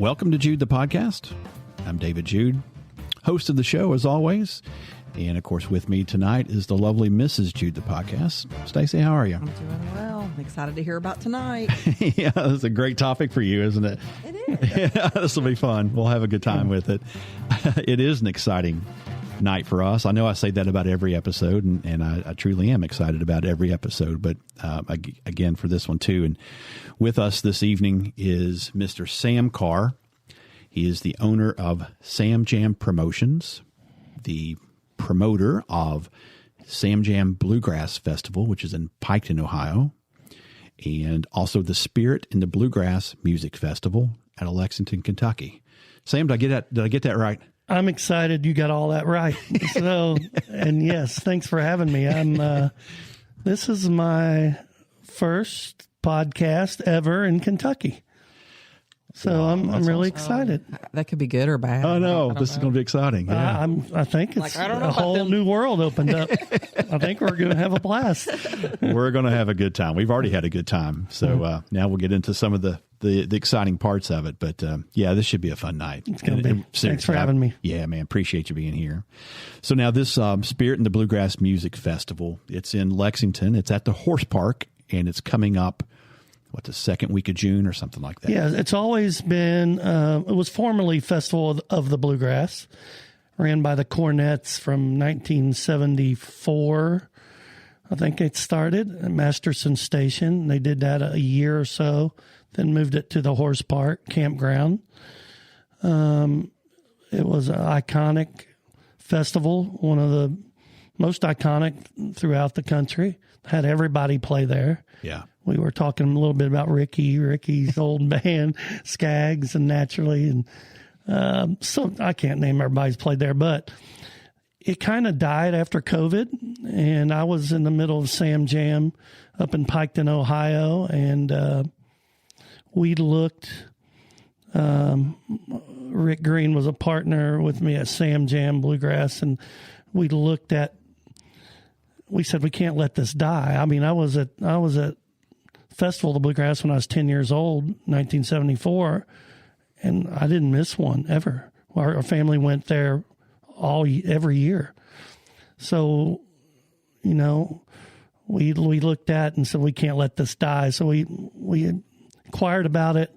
Welcome to Jude the Podcast. I'm David Jude, host of the show as always. And of course, with me tonight is the lovely Mrs. Jude the Podcast. Stacey, how are you? I'm doing well. I'm excited to hear about tonight. Yeah, that's a great topic for you, isn't it? It is. Yeah, this will be fun. We'll have a good time with it. It is an exciting night for us. I know I say that about every episode, and I truly am excited about every episode, but again, for this one too. And with us this evening is Mr. Sam Karr. He is the owner of SamJam Promotions, the promoter of SamJam Bluegrass Festival, which is in Piketon, Ohio, and also the Spirit in the Bluegrass Music Festival at Lexington, Kentucky. Sam, did I get that right? I'm excited you got all that right. So, and yes, thanks for having me. This is my first podcast ever in Kentucky. So wow, I'm really excited. That could be good or bad. Oh no, this is going to be exciting. Yeah. I think it's a whole new world opened up. I think we're going to have a blast. We're going to have a good time. We've already had a good time. So now we'll get into some of the exciting parts of it. But yeah, this should be a fun night. It's going to be. Thanks for having me. Yeah, man. Appreciate you being here. So now this Spirit in the Bluegrass Music Festival, it's in Lexington. It's at the Horse Park, and it's coming up, the second week of June or something like that? Yeah, it's always been, it was formerly Festival of the Bluegrass, ran by the Cornets from 1974. I think it started at Masterson Station. They did that a year or so, then moved it to the Horse Park Campground. It was an iconic festival, one of the most iconic throughout the country. Had everybody play there. Yeah. We were talking a little bit about Ricky's old band, Skaggs, and Naturally. And so I can't name everybody's played there, but it kind of died after COVID. And I was in the middle of SamJam up in Piketon, Ohio. And we looked, Rick Green was a partner with me at SamJam Bluegrass. And we said, we can't let this die. I mean, I was at Festival of the Bluegrass when I was 10 years old, 1974, and I didn't miss one ever. Our family went there every year. So, we looked at and said, we can't let this die. So we inquired about it.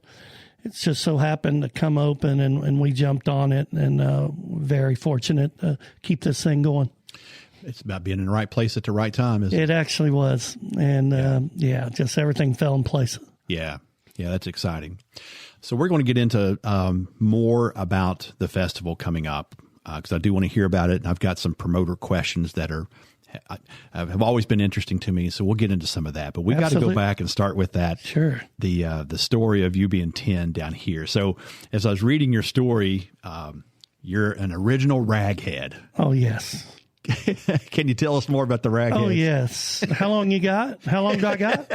It's just so happened to come open, and we jumped on it, and very fortunate to keep this thing going. It's about being in the right place at the right time, isn't it? It actually was. And, just everything fell in place. Yeah. Yeah, that's exciting. So we're going to get into more about the festival coming up because I do want to hear about it. And I've got some promoter questions that have always been interesting to me. So we'll get into some of that. But we got to go back and start with that. Sure. The story of you being 10 down here. So as I was reading your story, you're an original RagHead. Oh, yes. Can you tell us more about the RagHeads? Oh, yes. How long you got? How long do I got?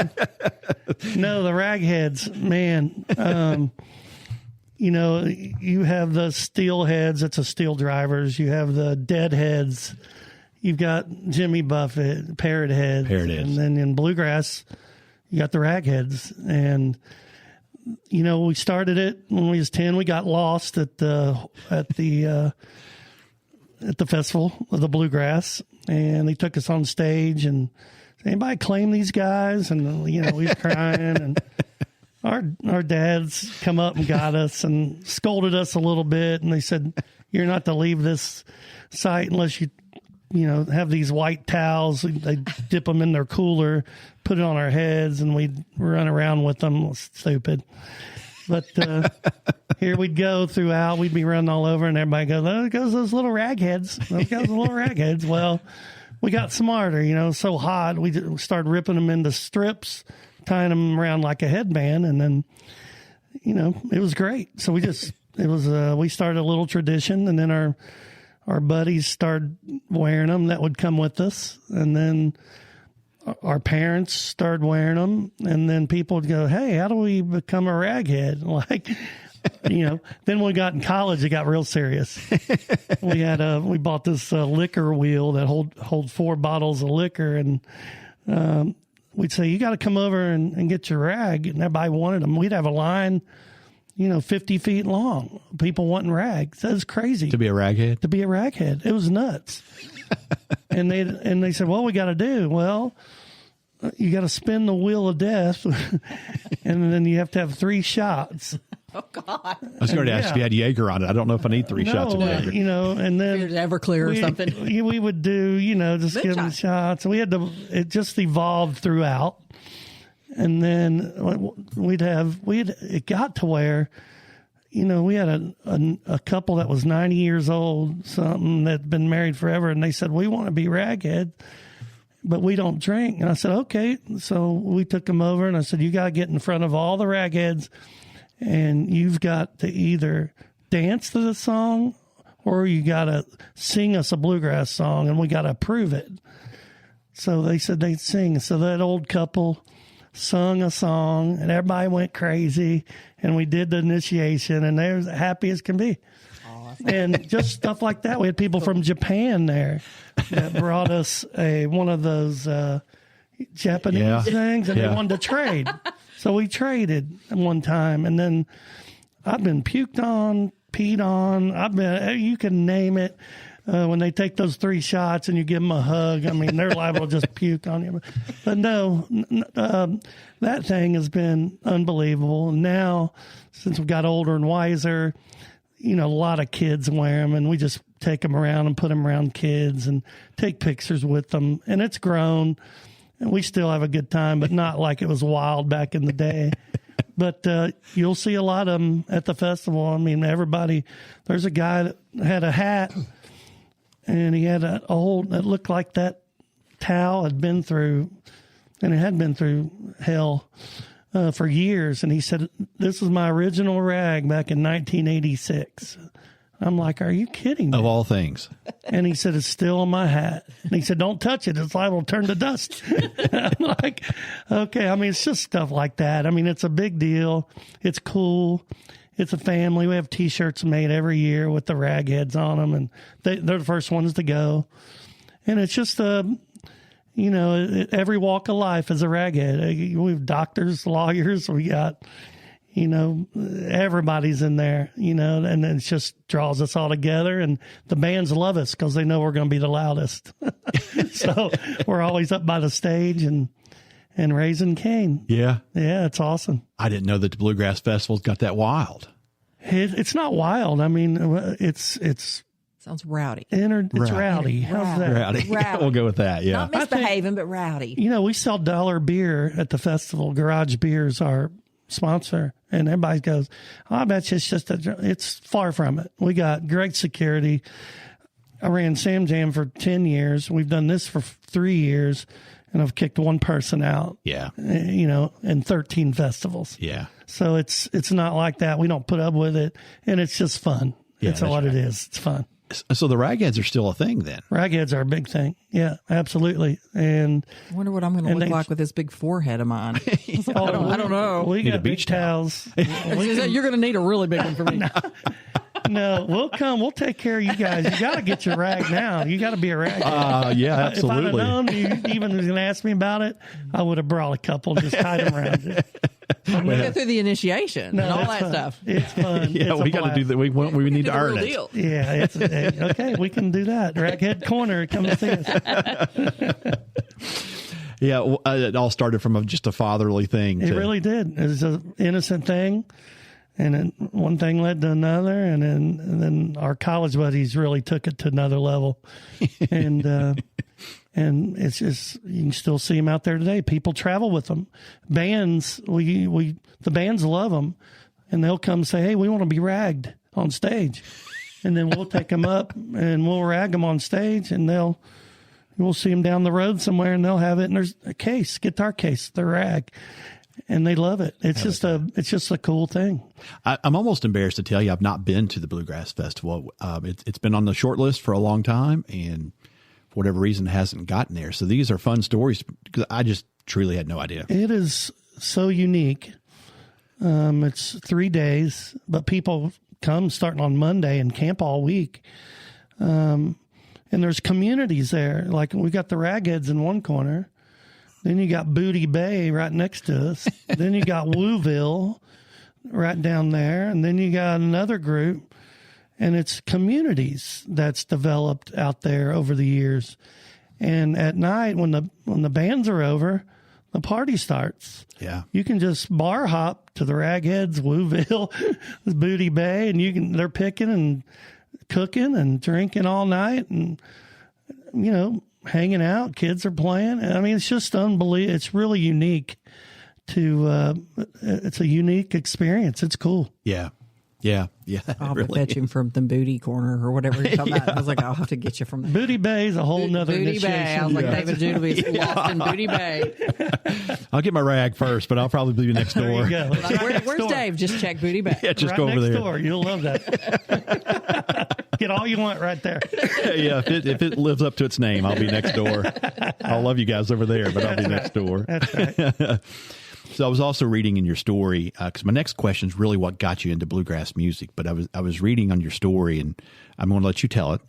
No, the RagHeads, man. You have the steel heads. It's a steel drivers. You have the dead heads. You've got Jimmy Buffett, parrot heads. And then in bluegrass, you got the RagHeads. And, we started it when we was 10. We got lost at the Festival of the Bluegrass, and they took us on stage, and anybody claim these guys? And, we was crying, and our dads come up and got us and scolded us a little bit. And they said, you're not to leave this site unless you have these white towels. They dip them in their cooler, put it on our heads, and we'd run around with them. It was stupid. But here we'd go throughout. We'd be running all over, and everybody goes, there goes those little RagHeads. Those guys are little RagHeads. Well, we got smarter, so hot. We started ripping them into strips, tying them around like a headband, and then, it was great. So we started a little tradition, and then our buddies started wearing them that would come with us, and then our parents started wearing them, and then people would go, hey, how do we become a RagHead? Like, then when we got in college, it got real serious. We bought this liquor wheel that hold 4 bottles of liquor, and we'd say, you got to come over and get your rag. And everybody wanted them. We'd have a line 50 feet long. People wanting rags. That was crazy. To be a raghead? To be a raghead. It was nuts. and they said, well, we got to do, well, you got to spin the wheel of death, and then you have to have 3 shots. Oh, God. I was going to ask if you had Jaeger on it. I don't know if I need 3 shots of Jaeger. And then Here's Everclear or something. We would do, just give them shots. We had to, it just evolved throughout. And then it got to where, we had a couple that was 90 years old, something that'd been married forever. And they said, we want to be raghead, but we don't drink. And I said, okay. So we took them over and I said, you got to get in front of all the ragheads and you've got to either dance to the song or you got to sing us a bluegrass song and we got to approve it. So they said they'd sing. So that old couple sung a song and everybody went crazy and we did the initiation and they were happy as can be. Awesome. And just stuff like that. We had people from Japan there that brought us one of those Japanese things and they wanted to trade. So we traded one time and then I've been puked on, peed on. You can name it. When they take those 3 shots and you give them a hug, I mean, they're liable to just puke on you. But no, that thing has been unbelievable. And now, since we got older and wiser, a lot of kids wear them, and we just take them around and put them around kids and take pictures with them. And it's grown, and we still have a good time, but not like it was wild back in the day. But you'll see a lot of them at the festival. I mean, there's a guy that had a hat, and he had that looked like that towel had been through, and it had been through hell for years. And he said, this is my original rag back in 1986. I'm like, are you kidding me? Of all things. And he said, it's still on my hat. And he said, don't touch it. It's liable to turn to dust. I'm like, okay. I mean, it's just stuff like that. I mean, it's a big deal. It's cool. It's a family. We have T-shirts made every year with the ragheads on them, and they're the first ones to go. And it's just every walk of life is a raghead. We have doctors, lawyers. We got, everybody's in there. And it just draws us all together. And the bands love us because they know we're going to be the loudest. So we're always up by the stage and raising Cain. Yeah. Yeah, it's awesome. I didn't know that the Bluegrass Festival's got that wild. It's not wild. I mean, it's sounds rowdy. It's rowdy. How's that? Rowdy. We'll go with that. Yeah. Not misbehaving, but rowdy. We sell dollar beer at the festival. Garage Beer's our sponsor. And everybody goes, oh, I bet you it's far from it. We got great security. I ran SamJam for 10 years. We've done this for 3 years. And I've kicked one person out. Yeah. In 13 festivals. Yeah. So it's not like that. We don't put up with it. And it's just fun. Yeah, that's what it is. It's fun. So the ragheads are still a thing then? Ragheads are a big thing. Yeah, absolutely. And I wonder what I'm going to look like with this big forehead of mine. I don't know. We got beach towels. You're going to need a really big one for me. No, we'll come. We'll take care of you guys. You got to get your rag now. You got to be a rag. Yeah, absolutely. If I'd have known you even was going to ask me about it, I would have brought a couple, just tied them around you. We go through the initiation and all that stuff. It's fun. Yeah, we got to do that. We need to earn it. Deal. Yeah, okay. We can do that. RagHead Corner, come and see us. Yeah, it all started from just a fatherly thing. It really did. It was an innocent thing. And then one thing led to another, and then our college buddies really took it to another level, and it's just, you can still see them out there today. People travel with them. Bands, the bands love them, and they'll come say, "Hey, we want to be ragged on stage," and then we'll take them up and we'll rag them on stage, and we'll see them down the road somewhere, and they'll have it, and there's a guitar case, the rag. And they love it. It's just a cool thing. I'm almost embarrassed to tell you I've not been to the Bluegrass Festival. It's been on the short list for a long time, and for whatever reason, it hasn't gotten there. So these are fun stories because I just truly had no idea. It is so unique. It's 3 days, but people come starting on Monday and camp all week. And there's communities there. Like we got the Ragheads in one corner. Then you got Booty Bay right next to us. Then you got Wooville. right down there. And then you got another group, and it's communities that's developed out there over the years. And at night, when the bands are over, the party starts. Yeah. You can just bar hop to the RagHeads, Wooville, Booty Bay, and they're picking and cooking and drinking all night and, hanging out. Kids are playing. I mean, it's just unbelievable. It's really unique it's a unique experience. It's cool. Yeah. Yeah. I'll have to fetch him from the booty corner or whatever you're talking about. I was like, I'll have to get you from there. Booty Bay is a whole nother Booty initiation. Bay. I was like, David Judah is lost in Booty Bay. I'll get my rag first, but I'll probably be next door. There you go. Where's Dave? Just check Booty Bay. Yeah, just right go over next there. door. You'll love that. Get all you want right there. Yeah, if it lives up to its name, I'll be next door. I'll love you guys over there, but I'll be next door. That's right. So I was also reading in your story, because my next question is really what got you into bluegrass music. But I was reading on your story, and I'm going to let you tell it.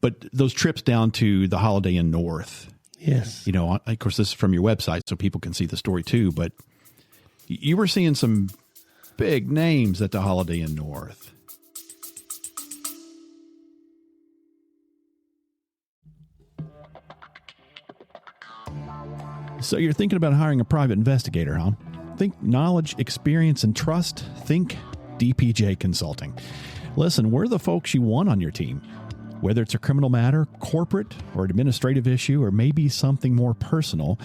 But those trips down to the Holiday Inn North. Yes. Of course, this is from your website, so people can see the story too. But you were seeing some big names at the Holiday Inn North. So you're thinking about hiring a private investigator, huh? Think knowledge, experience, and trust. Think DPJ Consulting. Listen, we're the folks you want on your team. Whether it's a criminal matter, corporate, or administrative issue, or maybe something more personal,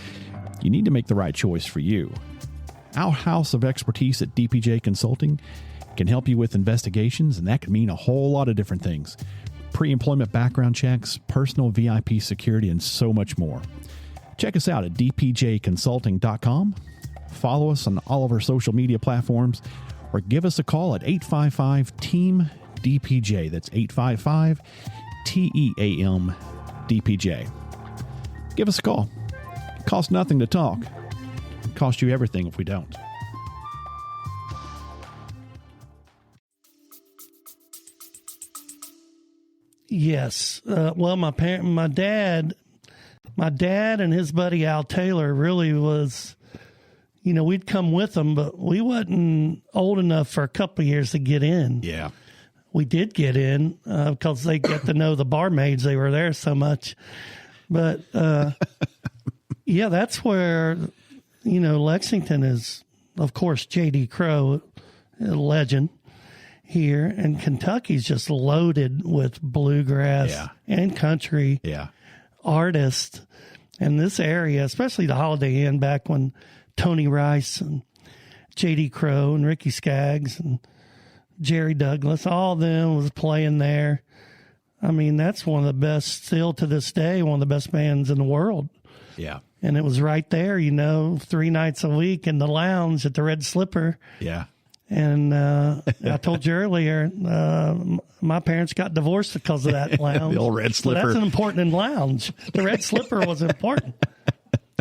you need to make the right choice for you. Our house of expertise at DPJ Consulting can help you with investigations, and that could mean a whole lot of different things. Pre-employment background checks, personal VIP security, and so much more. Check us out at dpjconsulting.com. Follow us on all of our social media platforms, or give us a call at 855-TEAM-DPJ. That's 855-TEAM-DPJ. Give us a call. It costs nothing to talk. It costs you everything if we don't. Yes. Well, my dad and his buddy Al Taylor really was, we'd come with them, but we wasn't old enough for a couple of years to get in. Yeah. We did get in because they get to know the barmaids. They were there so much. But, yeah, that's where, Lexington is, of course, J.D. Crowe, a legend here. And Kentucky's just loaded with bluegrass and country artists. And this area, especially the Holiday Inn, back when Tony Rice and J.D. Crowe and Ricky Skaggs and Jerry Douglas, all of them was playing there. I mean, that's one of the best, still to this day, one of the best bands in the world. Yeah. And it was right there, 3 nights a week in the lounge at the Red Slipper. Yeah. And I told you earlier, my parents got divorced because of that lounge. The old Red Slipper. So that's an important lounge. The Red Slipper was important.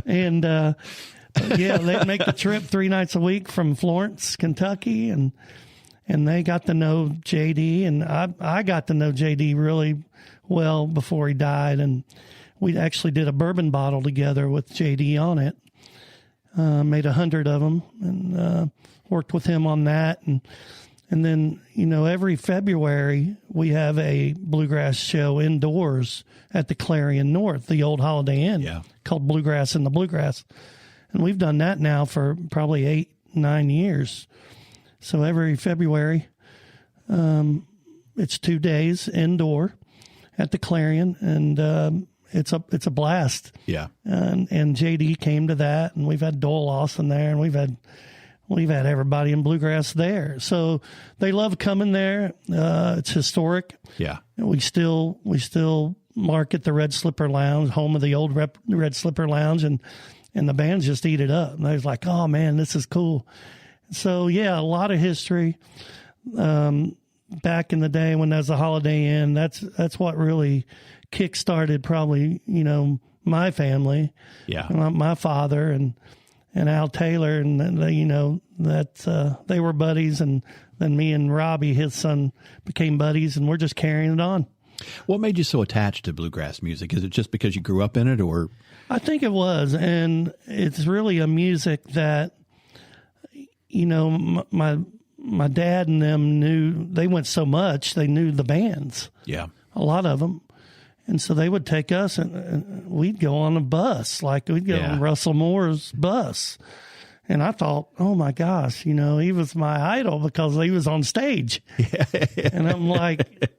And, they'd make the trip 3 nights a week from Florence, Kentucky, and they got to know JD, and I got to know JD really well before he died, and we actually did a bourbon bottle together with JD on it. Made 100 of them, and worked with him on that, and then every February we have a bluegrass show indoors at the Clarion North, the old Holiday Inn, called Bluegrass in the Bluegrass, and we've done that now for probably 8-9 years. So every February, it's 2 days indoor at the Clarion, and it's a blast. Yeah. And JD came to that, and we've had Doyle Lawson there, and we've had everybody in bluegrass there. So they love coming there. It's historic. Yeah. We still market the Red Slipper Lounge, home of the old Red Slipper Lounge, and the bands just eat it up. And they was like, oh man, this is cool. So yeah, a lot of history. Back in the day when there was a Holiday Inn, that's what really kick-started probably, my family. Yeah. My father and Al Taylor, and that they were buddies, and then me and Robbie, his son, became buddies, and we're just carrying it on. What made you so attached to bluegrass music? Is it just because you grew up in it, or? I think it was, and it's really a music that you know, my dad and them they went so much, they knew the bands. Yeah. A lot of them. And so they would take us and we'd go on a bus, like we'd go on Russell Moore's bus. And I thought, oh my gosh, you know, he was my idol because he was on stage. Yeah. And I'm like,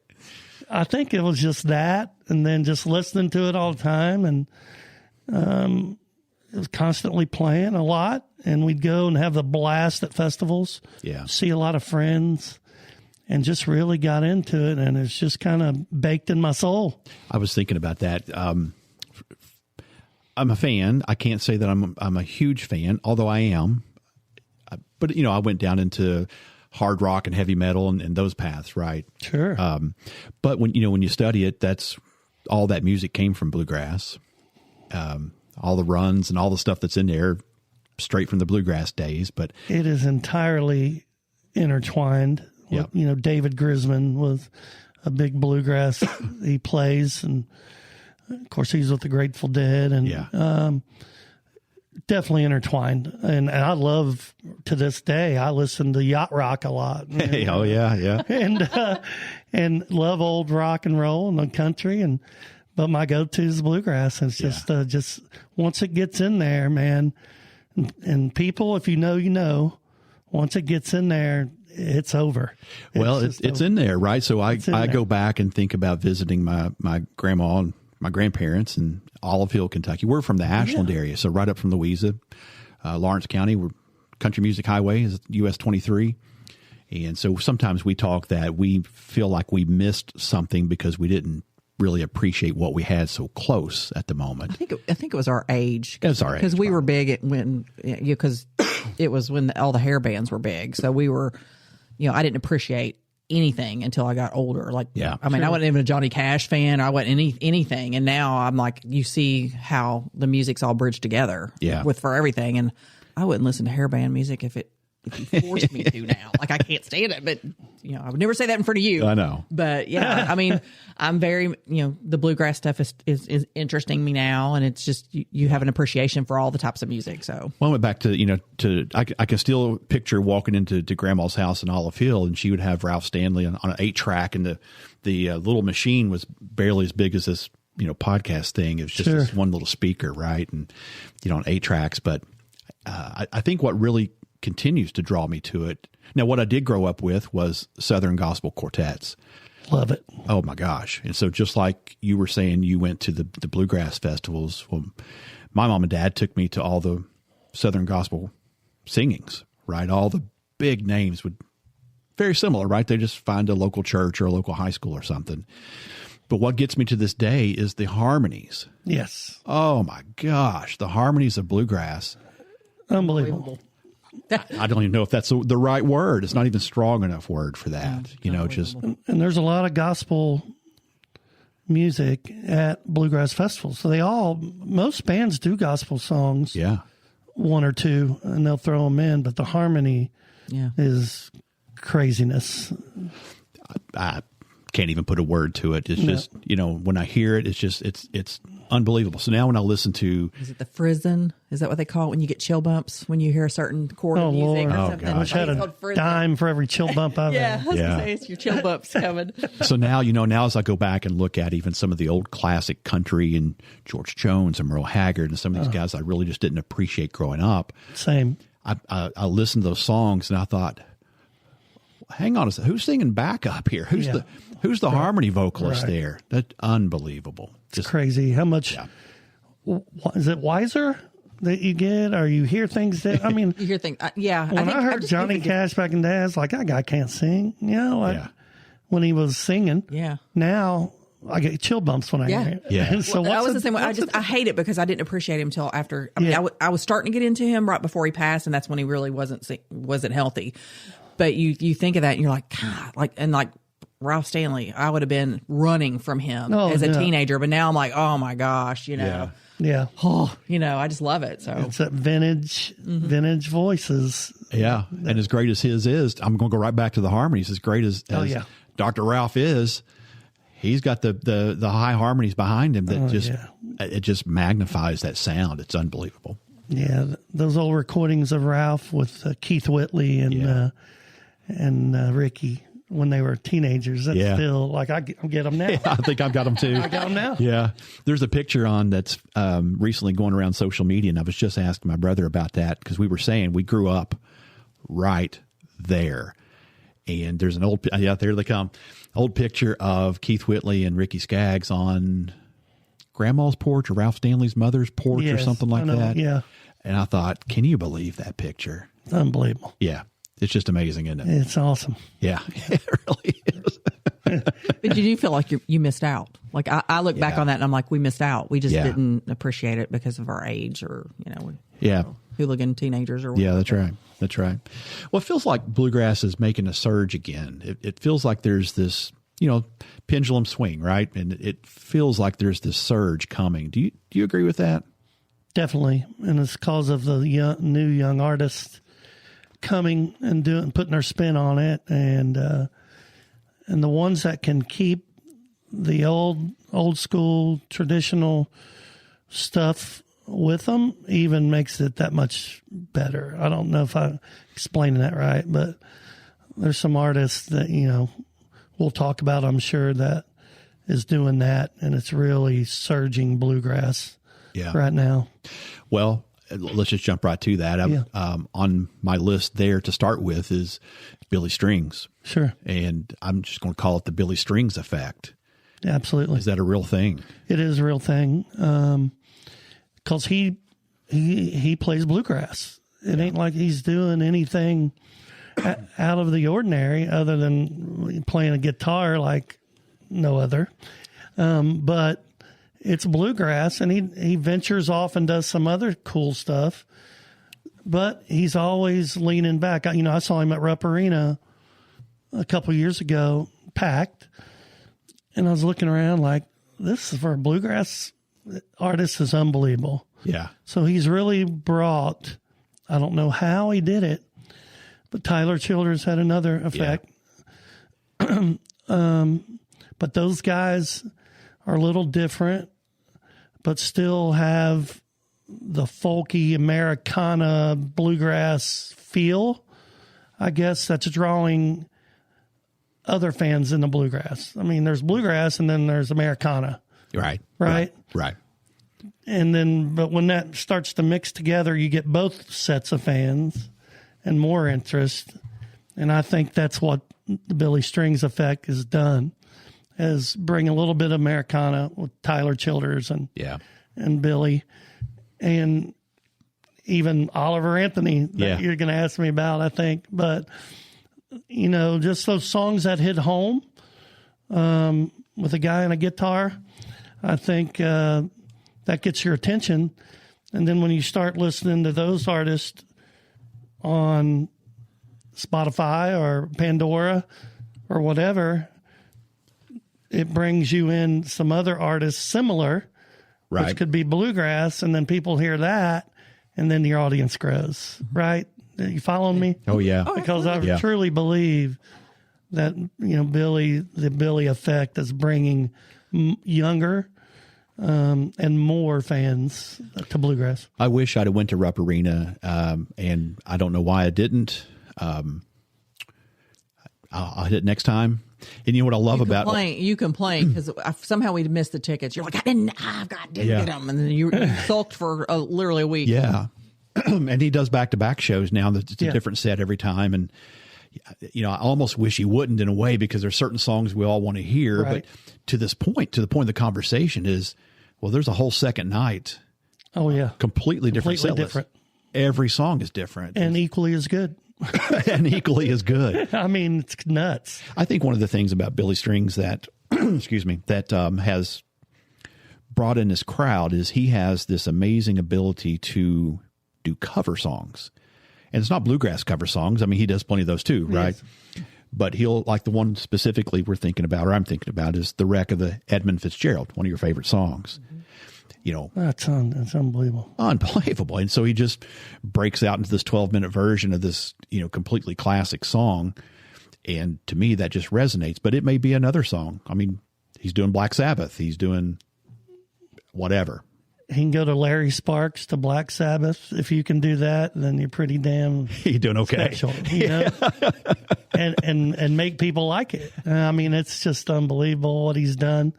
I think it was just that. And then just listening to it all the time. And it was constantly playing a lot. And we'd go and have the blast at festivals. Yeah. See a lot of friends. And just really got into it, and it's just kind of baked in my soul. I was thinking about that. I'm a fan. I can't say that I'm a huge fan, although I am. But you know, I went down into hard rock and heavy metal and those paths, right? Sure. But when you study it, that's all that music came from bluegrass. All the runs and all the stuff that's in there, straight from the bluegrass days. But it is entirely intertwined. Yep. You know, David Grisman was a big bluegrass. He plays, and of course, he's with the Grateful Dead, and definitely intertwined. And I love, to this day, I listen to yacht rock a lot. Hey, oh yeah, and love old rock and roll and the country, but my go-to is bluegrass. And it's just once it gets in there, man, and people, if you know, once it gets in there, it's over. It's in there, right? So I go back and think about visiting my grandma and my grandparents in Olive Hill, Kentucky. We're from the Ashland area, so right up from Louisa, Lawrence County. We're Country Music Highway is US 23. And so sometimes we talk that we feel like we missed something because we didn't really appreciate what we had so close at the moment. I think it was our age. It was our age. Because we were big because it was when all the hair bands were big. So we were, I didn't appreciate anything until I got older. Like, I wasn't even a Johnny Cash fan. I wasn't anything. And now I'm like, you see how the music's all bridged together for everything. And I wouldn't listen to hair band music if you forced me to now. Like, I can't stand it, but I would never say that in front of you. I know. But I'm very, the bluegrass stuff is interesting me now, and it's just you have an appreciation for all the types of music. So I went back to I can still picture walking into Grandma's house in Olive Hill, and she would have Ralph Stanley on an 8-track, and the little machine was barely as big as this podcast thing. It was just this one little speaker, right? And on 8 tracks, but I think what really continues to draw me to it. Now, what I did grow up with was Southern gospel quartets. Love it. Oh my gosh. And so just like you were saying, you went to the bluegrass festivals. Well, my mom and dad took me to all the Southern gospel singings, right? All the big names would very similar, right? They just find a local church or a local high school or something. But what gets me to this day is the harmonies. Yes. Oh my gosh. The harmonies of bluegrass. Unbelievable. I don't even know if that's the right word. It's not even strong enough word for that. And there's a lot of gospel music at bluegrass festivals. So most bands do gospel songs. Yeah. 1 or 2, and they'll throw them in, but the harmony is craziness. I can't even put a word to it. It's just, when I hear it, it's unbelievable. So now when I listen to... Is it the frizzen? Is that what they call it when you get chill bumps when you hear a certain chord of music or something? I wish I had a dime for every chill bump I've had. I was going to say, it's your chill bumps coming. So now, now as I go back and look at even some of the old classic country and George Jones and Merle Haggard and some of these guys I really just didn't appreciate growing up. Same. I listened to those songs and I thought, hang on a second, who's singing backup here? Who's the harmony vocalist there? That's unbelievable. It's crazy how much. Is it wiser that you get, or you hear things that you hear things? When I heard Johnny Cash back in the day, I was like, that guy can't sing. When he was singing. Yeah. Now I get chill bumps when I hear it. Yeah. So I was the same way. I hate it because I didn't appreciate him until after. I was starting to get into him right before he passed, and that's when he really wasn't healthy. But you think of that, and you're like, God, like Ralph Stanley, I would have been running from him as a teenager, but now I'm like, oh my gosh, Yeah. Oh, I just love it. So it's that vintage voices. Yeah. And as great as his is, I'm going to go right back to the harmonies. As great as Dr. Ralph is, he's got the high harmonies behind him that it just magnifies that sound. It's unbelievable. Yeah, those old recordings of Ralph with Keith Whitley and Ricky when they were teenagers. That's still like I get them now. Yeah, I think I've got them too. I got them now. Yeah, there's a picture on that's recently going around social media, and I was just asking my brother about that because we were saying we grew up right there, and there's an old there they come, old picture of Keith Whitley and Ricky Skaggs on Grandma's porch or Ralph Stanley's mother's porch or something like that. Yeah, and I thought, can you believe that picture? It's unbelievable. Yeah. It's just amazing, isn't it? It's awesome. Yeah, it really is. But you do feel like you missed out. Like I look back on that and I'm like, we missed out. We just didn't appreciate it because of our age or, hooligan teenagers or whatever. Yeah, that's right. That's right. Well, it feels like bluegrass is making a surge again. It feels like there's this, pendulum swing, right? And it feels like there's this surge coming. Do you agree with that? Definitely. And it's because of the new young artists coming and putting their spin on it, and the ones that can keep the old school traditional stuff with them even makes it that much better. I don't know if I'm explaining that right, but there's some artists that we'll talk about, I'm sure, that is doing that, and it's really surging bluegrass right now. Well, let's just jump right to that. On my list there to start with is Billy Strings. Sure. And I'm just going to call it the Billy Strings effect. Absolutely. Is that a real thing? It is a real thing. Because he plays bluegrass. It ain't like he's doing anything out of the ordinary other than playing a guitar like no other. But it's bluegrass, and he ventures off and does some other cool stuff, but he's always leaning back. I saw him at Rupp Arena a couple years ago, packed, and I was looking around like, this is for a bluegrass artist is unbelievable. Yeah. So he's really brought, I don't know how he did it, but Tyler Childers had another effect. Yeah. But those guys are a little different, but still have the folky Americana bluegrass feel. I guess that's drawing other fans into bluegrass. I mean, there's bluegrass and then there's Americana. Right. But when that starts to mix together, you get both sets of fans and more interest. And I think that's what the Billy Strings effect has done. Is bring a little bit of Americana with Tyler Childers and Billy, and even Oliver Anthony that you're going to ask me about, I think. But, just those songs that hit home with a guy and a guitar, I think that gets your attention. And then when you start listening to those artists on Spotify or Pandora or whatever, it brings you in some other artists similar, which could be bluegrass, and then people hear that, and then your audience grows, right? You following me? Oh, yeah. Because I truly believe that, the Billy effect is bringing younger and more fans to bluegrass. I wish I'd have went to Rupp Arena, and I don't know why I didn't. I'll hit it next time. And you know what I love about you complain because somehow we missed the tickets. You're like, I didn't get them, and then you sulked for literally a week. Yeah, and he does back-to-back shows now. It's a different set every time, and I almost wish he wouldn't in a way because there's certain songs we all want to hear. Right. But to the point of the conversation is, well, there's a whole second night. Oh yeah, completely different. Every song is different and equally as good. And equally as good. I mean, it's nuts. I think one of the things about Billy Strings that, has brought in this crowd is he has this amazing ability to do cover songs. And it's not bluegrass cover songs. I mean, he does plenty of those too, right? Yes. But he'll, like the one specifically I'm thinking about is The Wreck of the Edmund Fitzgerald, one of your favorite songs. Mm-hmm. That's unbelievable. Unbelievable. And so he just breaks out into this 12-minute version of this, completely classic song. And to me, that just resonates. But it may be another song. I mean, he's doing Black Sabbath. He's doing whatever. He can go to Larry Sparks to Black Sabbath. If you can do that, then you're pretty damn you're doing okay. Special, you know? and make people like it. I mean, it's just unbelievable what he's done.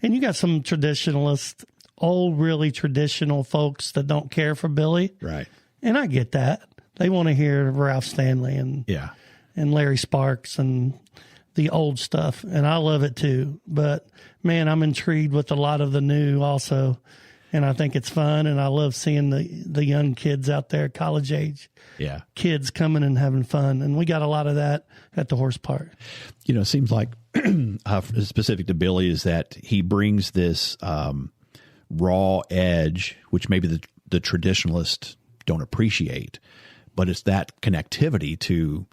And you got some traditionalists, old, really traditional folks that don't care for Billy. Right. And I get that. They want to hear Ralph Stanley and Larry Sparks and the old stuff. And I love it too. But man, I'm intrigued with a lot of the new also. And I think it's fun, and I love seeing the young kids out there, college age kids coming and having fun. And we got a lot of that at the horse park. You know, it seems like specific to Billy is that he brings this raw edge, which maybe the traditionalists don't appreciate, but it's that connectivity to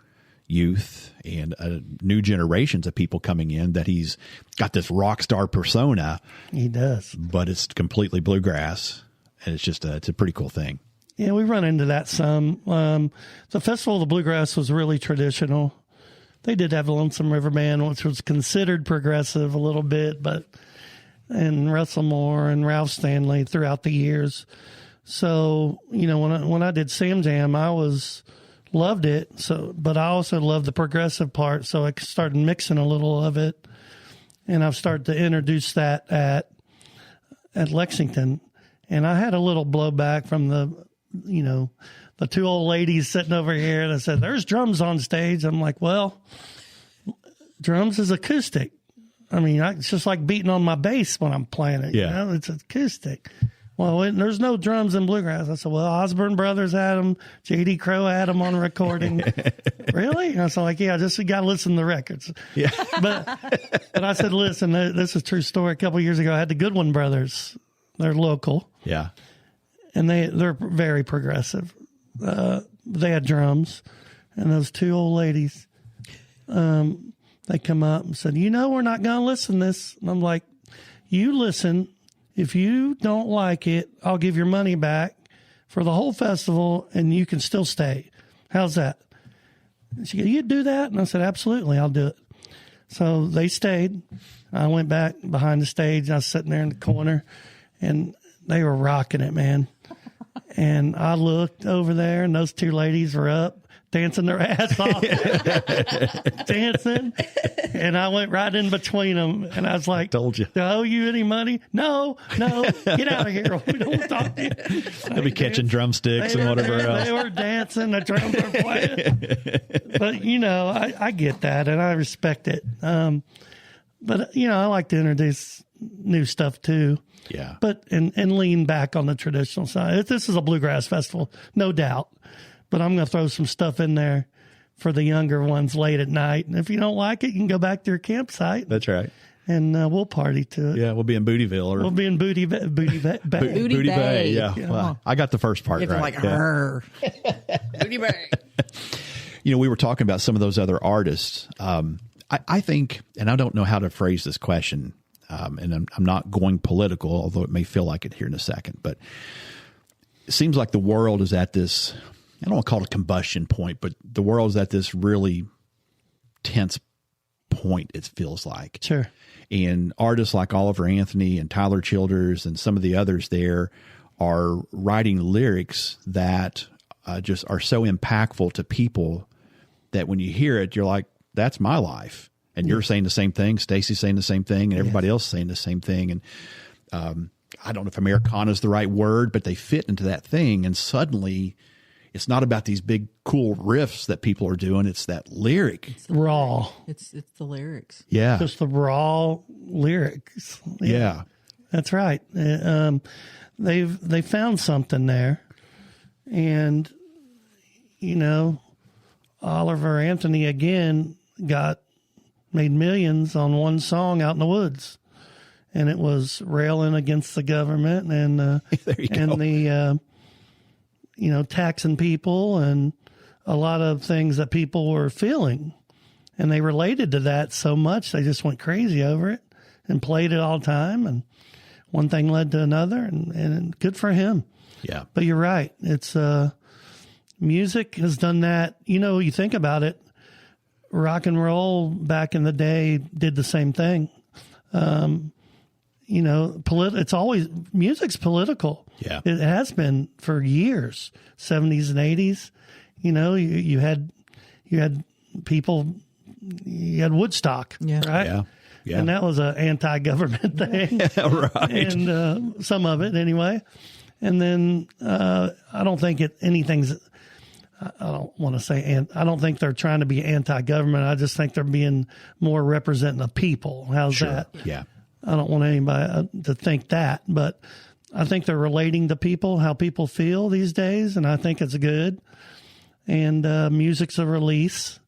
youth and new generations of people coming in that he's got this rock star persona. He does. But it's completely bluegrass, and it's just it's a pretty cool thing. Yeah, we run into that some. The Festival of the Bluegrass was really traditional. They did have a Lonesome River Band, which was considered progressive a little bit, and Russell Moore and Ralph Stanley throughout the years. So, you know, when I did SamJam, loved it. So, but I also loved the progressive part. So I started mixing a little of it, and I've started to introduce that at Lexington. And I had a little blowback from the two old ladies sitting over here, and I said, "There's drums on stage." I'm like, "Well, drums is acoustic. I mean, it's just like beating on my bass when I'm playing it. Yeah. You know, it's acoustic." Well, there's no drums in bluegrass. I said, well, Osborne Brothers had them. J.D. Crowe had them on recording. Really? And I was like, yeah, you got to listen to the records. Yeah. But I said, listen, this is a true story. A couple of years ago, I had the Goodwin Brothers. They're local. Yeah. And they're very progressive. They had drums. And those two old ladies, they come up and said, we're not going to listen to this. And I'm like, you listen. If you don't like it, I'll give your money back for the whole festival, and you can still stay. How's that? And she goes, you do that? And I said, absolutely, I'll do it. So they stayed. I went back behind the stage. I was sitting there in the corner, and they were rocking it, man. And I looked over there, and those two ladies were up, dancing their ass off, dancing. And I went right in between them, and I was like, told you. Do I owe you any money? No, get out of here. We don't talk to you. They'll be catching drumsticks and whatever else. They were dancing, the drums were playing. But, I get that, and I respect it. But I like to introduce new stuff, too. Yeah. But, and lean back on the traditional side. This is a bluegrass festival, no doubt. But I'm going to throw some stuff in there for the younger ones late at night. And if you don't like it, you can go back to your campsite. That's right. And we'll party to it. Yeah, we'll be in Bootyville. We'll be in Booty Bay. Booty Bay. Yeah. Well, I got the first part you have right. To her. Booty Bay. We were talking about some of those other artists. I think, and I don't know how to phrase this question, and I'm not going political, although it may feel like it here in a second, but it seems like the world is at this, I don't want to call it a combustion point, but the world is at this really tense point, it feels like. Sure. And artists like Oliver Anthony and Tyler Childers and some of the others there are writing lyrics that just are so impactful to people that when you hear it, you're like, that's my life. And you're saying the same thing. Stacy's saying the same thing, and everybody else is saying the same thing. And I don't know if Americana is the right word, but they fit into that thing. And suddenly it's not about these big, cool riffs that people are doing. It's that lyric. It's raw. It's the lyrics. Yeah. Just the raw lyrics. Yeah. That's right. They found something there. And, Oliver Anthony again made millions on one song out in the woods. And it was railing against the government and the taxing people and a lot of things that people were feeling. And they related to that so much, they just went crazy over it and played it all the time. And one thing led to another, and good for him. Yeah. But you're right. It's music has done that. You think about it, rock and roll back in the day did the same thing. it's always, music's political. Yeah. It has been for years, 70s and 80s. You had people, you had Woodstock, right? Yeah. Yeah. And that was an anti-government thing. Right. And some of it anyway. And then I don't think anything's, I don't want to say, I don't think they're trying to be anti-government. I just think they're being more representing the people. How's that? Yeah. I don't want anybody to think that, but I think they're relating to people, how people feel these days, and I think it's good. And music's a release,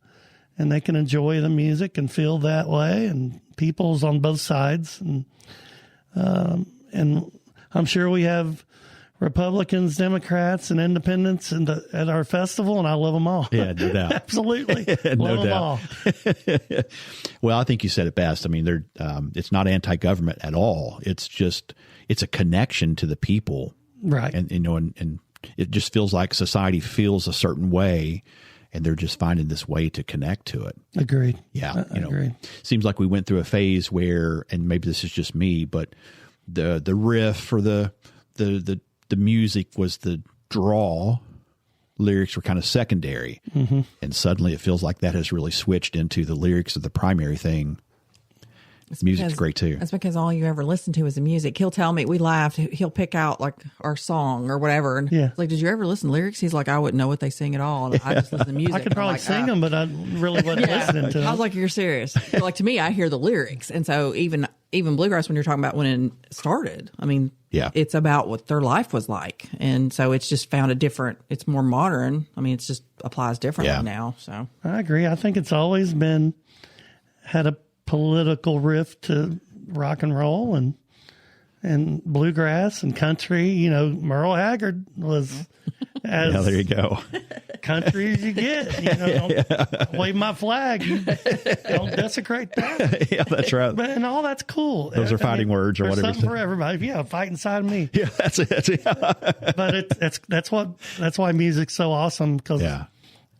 and they can enjoy the music and feel that way, and people's on both sides. And I'm sure we have Republicans, Democrats, and independents at our festival, and I love them all. Yeah, no doubt. Absolutely. No love them doubt. all. Well, I think you said it best. I mean, it's not anti-government at all. It's a connection to the people. Right. And and it just feels like society feels a certain way, and they're just finding this way to connect to it. Agreed. Yeah. Agreed. Seems like we went through a phase where, and maybe this is just me, but the riff or the music was the draw. Lyrics were kind of secondary. Mm-hmm. And suddenly it feels like that has really switched into the lyrics of the primary thing. Music's great too. That's because all you ever listen to is the music. He'll tell me, we laughed, he'll pick out like our song or whatever. And yeah. Like, did you ever listen to lyrics? He's like, I wouldn't know what they sing at all. And I just listen to music. I could probably sing them, but I really wasn't listening to them. I was like, you're serious. So like, to me, I hear the lyrics. And so even Bluegrass, when you're talking about when it started, I mean, yeah, it's about what their life was like. And so it's just found it's more modern. I mean, it's just applies differently now. So I agree. I think it's always had a political riff to rock and roll and bluegrass and country. Merle Haggard was as there you go. Country as you get. Don't wave my flag. Don't desecrate that. Yeah, that's right. And all that's cool. Those are fighting words or there's whatever. Something for everybody. Yeah, fight inside of me. Yeah, that's it. But that's why music's so awesome, because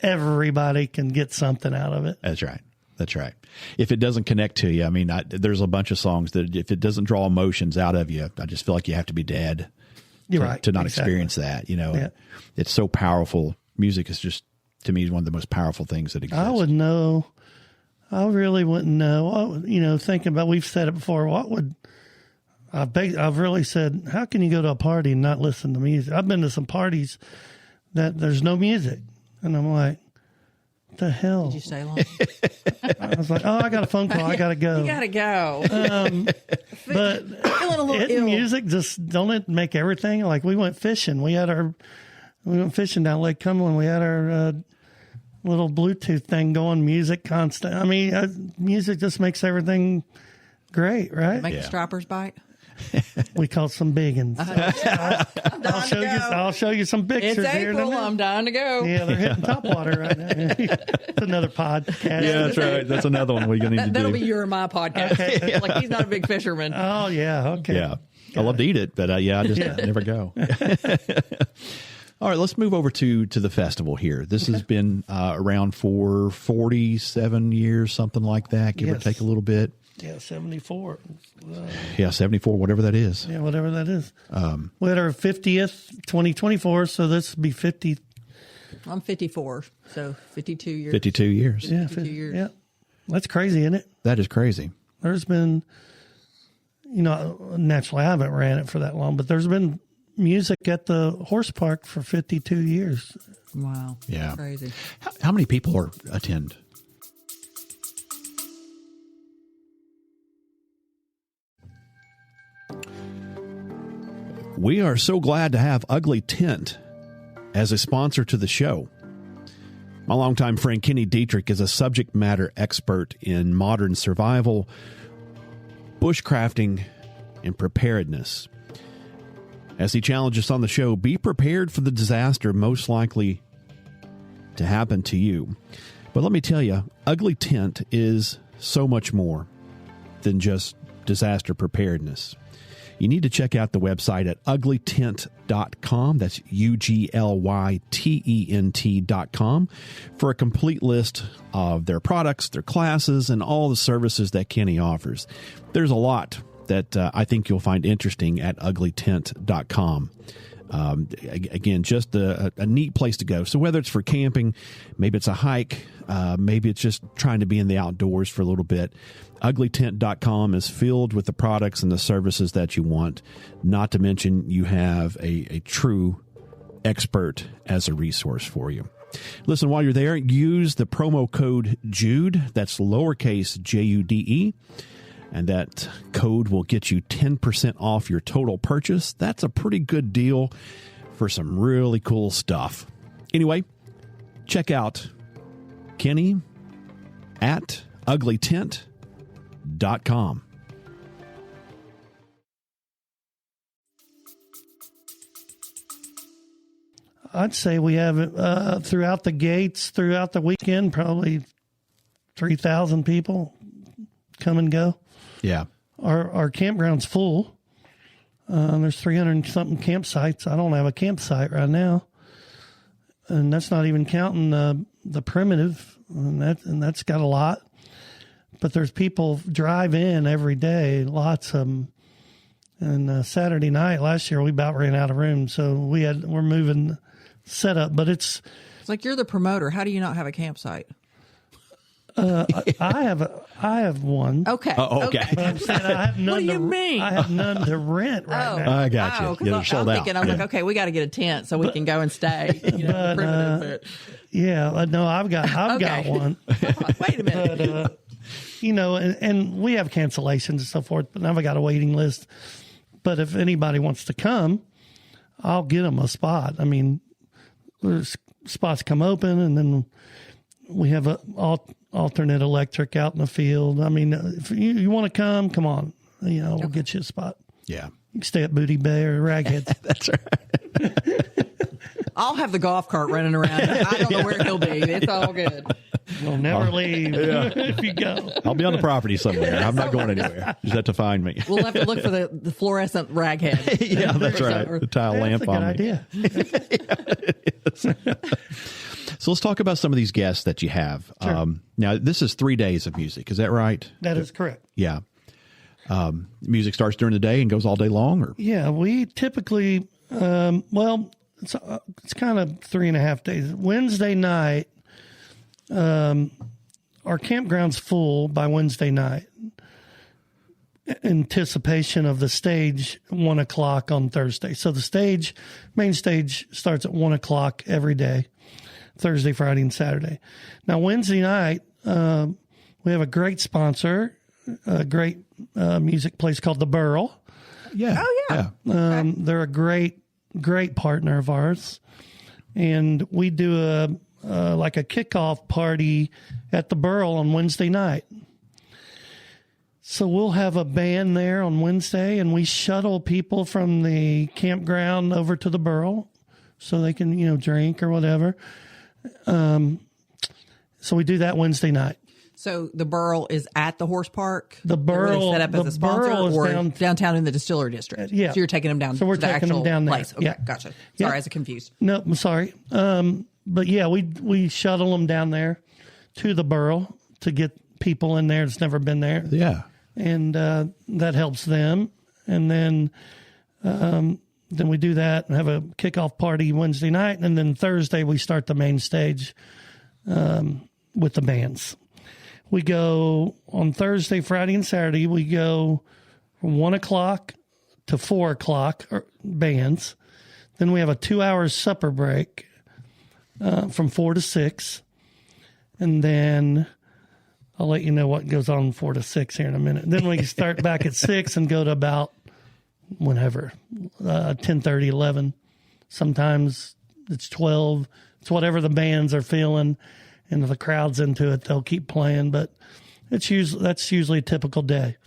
everybody can get something out of it. That's right. That's right. If it doesn't connect to you, I mean, there's a bunch of songs that if it doesn't draw emotions out of you, I just feel like you have to be dead to not experience that. It's so powerful. Music is just, to me, one of the most powerful things that exists. I would know. I really wouldn't know. Thinking about, we've said it before. I've really said, how can you go to a party and not listen to music? I've been to some parties that there's no music, and I'm like, the hell? Did you stay long? I was like, I got a phone call. I got to go. You got to go. But feeling a little hitting ill. music, don't it make everything? Like, we went fishing. We went fishing down Lake Cumberland. We had our little Bluetooth thing going, music constant. I mean, music just makes everything great, right? Make the strappers bite. We caught some big ones. I'll show you some pictures. It's April. I'm dying to go. Yeah, they're hitting topwater right now. It's another podcast. Yeah, that's right. That's another one we're going to need to do. That'll be your and my podcast. Okay. Like, he's not a big fisherman. Oh, yeah. Okay. Yeah. I love to eat it, but I just never go. All right, let's move over to the festival here. This has been around for 47 years, something like that, give or take a little bit. Yeah, 74. 74, whatever that is. Yeah, whatever that is. We had our 50th, 2024, so this would be 50. I'm 54, so 52 years. 52 years. Yeah, 52 years. Yeah. That's crazy, isn't it? That is crazy. There's been, naturally I haven't ran it for that long, but there's been music at the horse park for 52 years. Wow. Yeah. Crazy. How many people attend? We are so glad to have Ugly Tent as a sponsor to the show. My longtime friend Kenny Dietrich is a subject matter expert in modern survival, bushcrafting, and preparedness. As he challenges us on the show, be prepared for the disaster most likely to happen to you. But let me tell you, Ugly Tent is so much more than just disaster preparedness. You need to check out the website at uglytent.com. That's UGLYTENT.com for a complete list of their products, their classes, and all the services that Kenny offers. There's a lot that I think you'll find interesting at uglytent.com. Again, just a neat place to go. So whether it's for camping, maybe it's a hike, maybe it's just trying to be in the outdoors for a little bit, uglytent.com is filled with the products and the services that you want. Not to mention you have a true expert as a resource for you. Listen, while you're there, use the promo code JUDE, that's lowercase JUDE, and that code will get you 10% off your total purchase. That's a pretty good deal for some really cool stuff. Anyway, check out Kenny at uglytent.com. I'd say we have throughout the gates, throughout the weekend, probably 3,000 people come and go. Yeah. Our campground's full. There's 300-something campsites. I don't have a campsite right now. And that's not even counting the primitive, and that's got a lot. But there's people drive in every day, lots of them. And Saturday night last year, we about ran out of room, so we're moving setup. But it's like you're the promoter. How do you not have a campsite? I have one. Okay. Oh, okay. But I'm saying I have none. What do you mean? I have none to rent right now. I got you. I'm thinking, I'm like, okay, we got to get a tent so we can go and stay. Yeah, no, I've got one. Wait a minute. But, and we have cancellations and so forth, but now I got a waiting list. But if anybody wants to come, I'll get them a spot. I mean, there's spots come open, and then we have a alternate electric out in the field. I mean, if you want to come on. We'll get you a spot. Yeah. You can stay at Booty Bay or RagHead. That's right. I'll have the golf cart running around. I don't know where he'll be. It's all good. We'll never leave if you go. I'll be on the property somewhere. I'm not going anywhere. You just have to find me. We'll have to look for the fluorescent RagHead. Yeah, that's right. The tile lamp on me. That's a good idea. So let's talk about some of these guests that you have. Sure. Now, this is 3 days of music. Is that right? That is correct. Yeah. Music starts during the day and goes all day long? Or Yeah, we typically, it's kind of 3.5 days. Wednesday night, our campground's full by Wednesday night. Anticipation of the stage 1 o'clock on Thursday. So the main stage starts at 1 o'clock every day, Thursday, Friday, and Saturday. Now, Wednesday night, we have a great sponsor, a great music place called The Burl. Yeah. Oh, yeah. They're a great partner of ours. And we do a kickoff party at The Burl on Wednesday night. So we'll have a band there on Wednesday, and we shuttle people from the campground over to The Burl so they can, drink or whatever. So we do that Wednesday night. So the Burl is at the horse park? The Burl set up as a sponsor, Burl is or downtown in the distillery district? Yeah. So you're taking them down So we're to the taking them actual down there. place. Okay, Yeah. gotcha. Yeah. Sorry, I was confused. No, I'm sorry. But yeah, we shuttle them down there to the Burl to get people in there that's never been there. Yeah. And that helps them. And then we do that and have a kickoff party Wednesday night. And then Thursday we start the main stage with the bands. We go on Thursday, Friday, and Saturday. We go from 1 o'clock to 4 o'clock bands. Then we have a 2-hour supper break from 4 to 6. And then I'll let you know what goes on 4 to 6 here in a minute. Then we start back at 6 and go to about whenever, 10:30, 11. Sometimes it's 12. It's whatever the bands are feeling. And if the crowd's into it, they'll keep playing. But that's usually a typical day.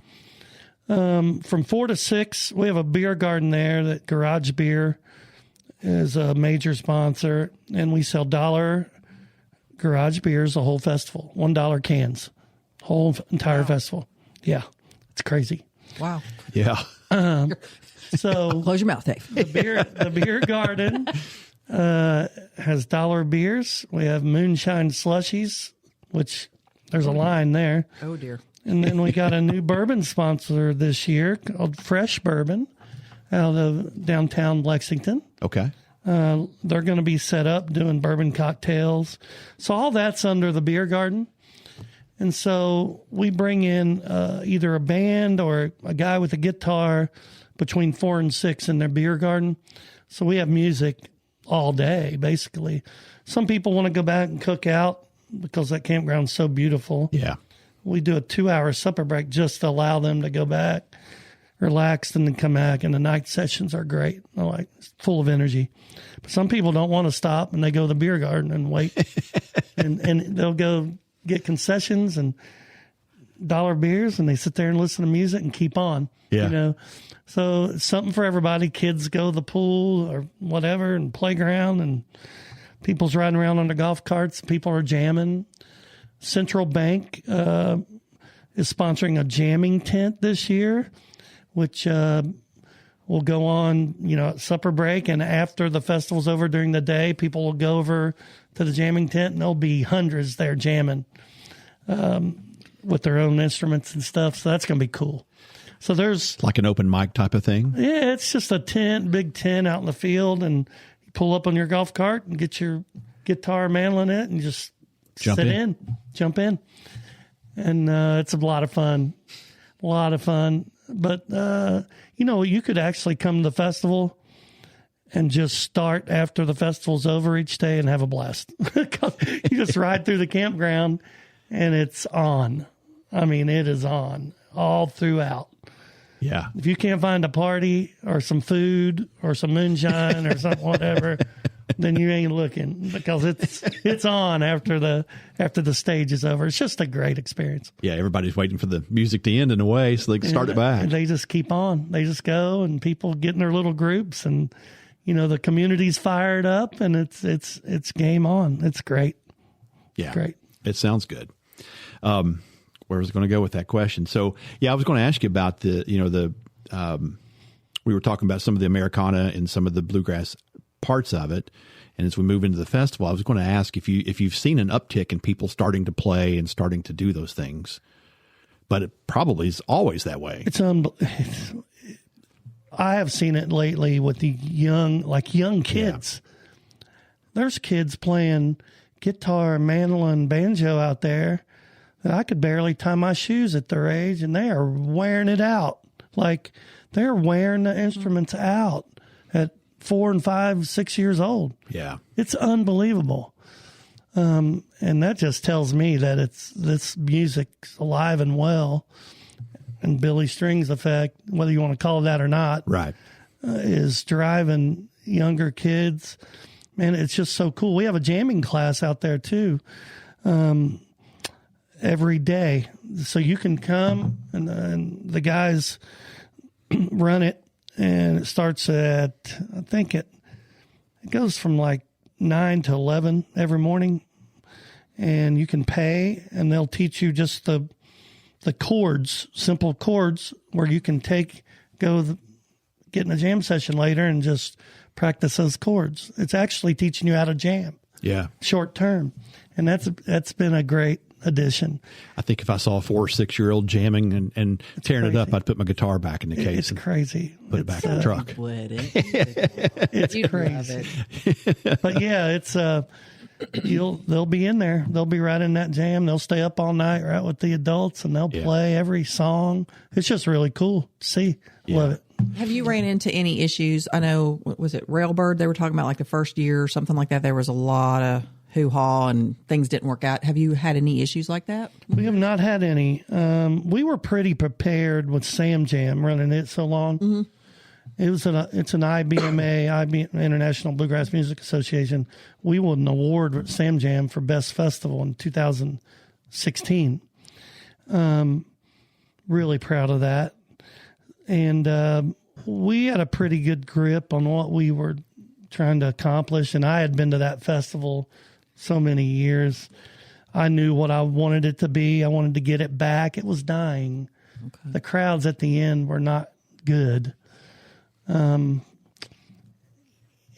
From 4 to 6, we have a beer garden there that Garage Beer is a major sponsor. And we sell $1 Garage Beers the whole festival. $1 cans. Whole entire festival. Yeah. It's crazy. Wow. Yeah. So Close your mouth, Dave. the beer garden has $1 beers. We have moonshine slushies, which there's a line there. Oh, dear. And then we got a new bourbon sponsor this year called Fresh Bourbon out of downtown Lexington. Okay. They're going to be set up doing bourbon cocktails. So all that's under the beer garden. And so we bring in either a band or a guy with a guitar between 4 and 6 in their beer garden. So we have music all day, basically. Some people want to go back and cook out because that campground's so beautiful. Yeah. We do a 2-hour supper break just to allow them to go back, relax, and then come back. And the night sessions are great. I like full of energy. But some people don't want to stop, and they go to the beer garden and wait. and they'll go get concessions and dollar beers, and they sit there and listen to music and keep on. Yeah. You know, so it's something for everybody. Kids go to the pool or whatever and playground, and people's riding around on their golf carts. People are jamming. Central Bank is sponsoring a jamming tent this year, which will go on, at supper break. And after the festival's over during the day, people will go over to the jamming tent, and there'll be hundreds there jamming with their own instruments and stuff. So that's going to be cool. So there's like an open mic type of thing. Yeah, it's just a tent, big tent out in the field, and you pull up on your golf cart and get your guitar, mandolin in it, and just jump in. And it's a lot of fun. But, you could actually come to the festival and just start after the festival's over each day and have a blast. You just ride through the campground and it's on. I mean, it is on all throughout. Yeah. If you can't find a party or some food or some moonshine or something, whatever, then you ain't looking, because it's on after the stage is over. It's just a great experience. Yeah, everybody's waiting for the music to end in a way so they can start it back. And they just keep on. They just go, and people get in their little groups, and the community's fired up, and it's game on. It's great. Yeah, great. It sounds good. Where was I going to go with that question? So, I was going to ask you about we were talking about some of the Americana and some of the bluegrass parts of it. And as we move into the festival, I was going to ask if you've seen an uptick in people starting to play and starting to do those things, but it probably is always that way. I have seen it lately with the young kids. Yeah. There's kids playing guitar, mandolin, banjo out there that I could barely tie my shoes at their age, and they are wearing it out. Like, they're wearing the instruments out at 4 and 5, 6 years old. Yeah. It's unbelievable. And that just tells me that this music's alive and well. And Billy String's effect, whether you want to call it that or not, right, is driving younger kids. Man, it's just so cool. We have a jamming class out there too, every day. So you can come, and the guys run it, and it starts at, I think it goes from like 9 to 11 every morning, and you can pay, and they'll teach you just the chords, simple chords, where you can get in a jam session later and just practice those chords. It's actually teaching you how to jam. Yeah. Short term. And that's been a great addition. I think if I saw a 4 or 6 year old jamming and tearing it up, I'd put my guitar back in the case. It's crazy. Put it back in the truck. It's crazy. But yeah, it's they'll be in there. They'll be right in that jam. They'll stay up all night right with the adults, and they'll play every song. It's just really cool to see. Yeah. Love it. Have you ran into any issues? I know, was it Railbird? They were talking about like the first year or something like that. There was a lot of hoo-ha and things didn't work out. Have you had any issues like that? We have not had any. We were pretty prepared with SamJam running it so long. Mm-hmm. It's an IBMA, International Bluegrass Music Association. We won an award with SamJam for Best Festival in 2016. Really proud of that. And we had a pretty good grip on what we were trying to accomplish. And I had been to that festival so many years. I knew what I wanted it to be. I wanted to get it back. It was dying. Okay. The crowds at the end were not good. And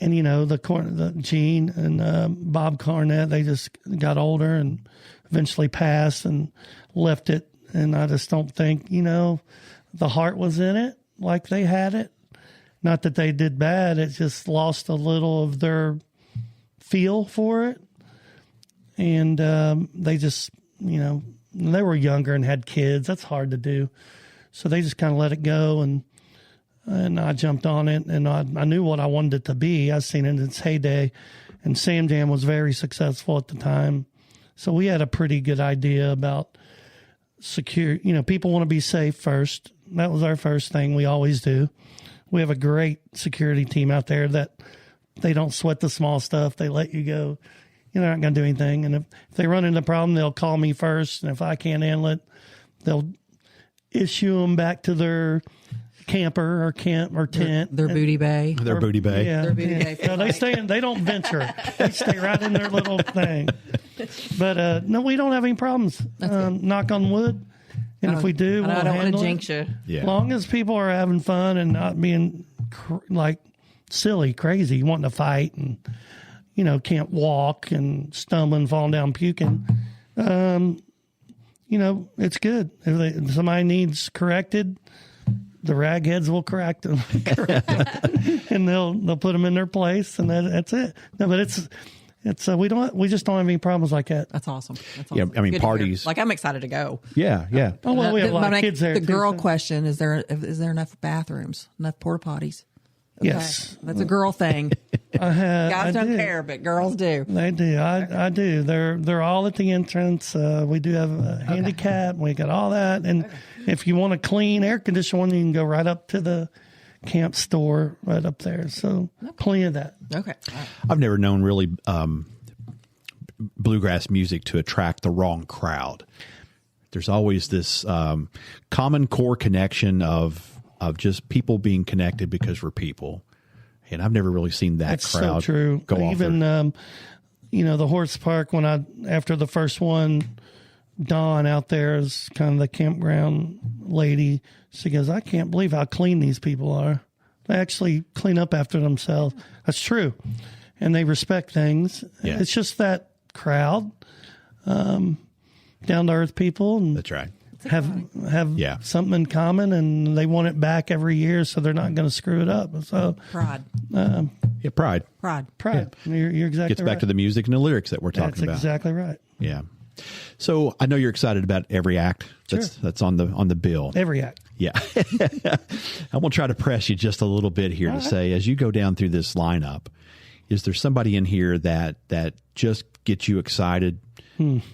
the Gene and Bob Cornett, they just got older and eventually passed and left it And I just don't think, the heart was in it like they had it. Not that they did bad. It just lost a little of their feel for it. And they just, they were younger and had kids. That's hard to do. So they just kind of let it go. And I jumped on it, and I knew what I wanted it to be. I've seen it in its heyday. And SamJam was very successful at the time. So we had a pretty good idea about secure. People want to be safe first. That was our first thing. We always do. We have a great security team out there that they don't sweat the small stuff. They let you go. They're not going to do anything. And if they run into a problem, they'll call me first. And if I can't handle it, they'll issue them back to their camper or tent. Their booty bay. Their booty bay. Yeah. Their booty bay. No, they stay in. They don't venture. They stay right in their little thing. But no, we don't have any problems. Knock on wood. And if we do, I don't want to jinx you. Yeah. As long as people are having fun and not being silly, crazy, wanting to fight and, can't walk and stumbling, falling down, puking, it's good. If somebody needs corrected, the RagHeads will correct them. And they'll put them in their place, and that's it. No, but it's we just don't have any problems like that. That's awesome. Yeah, I mean, Good parties. I'm excited to go. Yeah, yeah. Oh, well, we have a lot of kids there. The too, girl so. question, is there enough bathrooms, enough porta potties? Okay. Yes. That's a girl thing. Guys don't care, but girls do. They do. I do. They're all at the entrance. We do have a handicap. We got all that. And if you want a clean air conditioned one, you can go right up to the camp store right up there. So plenty of that. Okay. All right. I've never known really bluegrass music to attract the wrong crowd. There's always this common core connection of just people being connected because we're people. And I've never really seen that That's crowd so true. go off. Even, the horse park, after the first one, Dawn out there is kind of the campground lady. She goes, I can't believe how clean these people are. They actually clean up after themselves. That's true. And they respect things. Yeah. It's just that crowd, down to earth people. And That's right. have something in common, and they want it back every year, so they're not going to screw it up. So Pride. Yeah, pride. Pride. You're exactly Gets back right. to the music and the lyrics that we're talking That's about. exactly right. Yeah. So I know you're excited about every act that's on the bill. Every act. Yeah. I'm going to try to press you just a little bit here to say, as you go down through this lineup, is there somebody in here that just gets you excited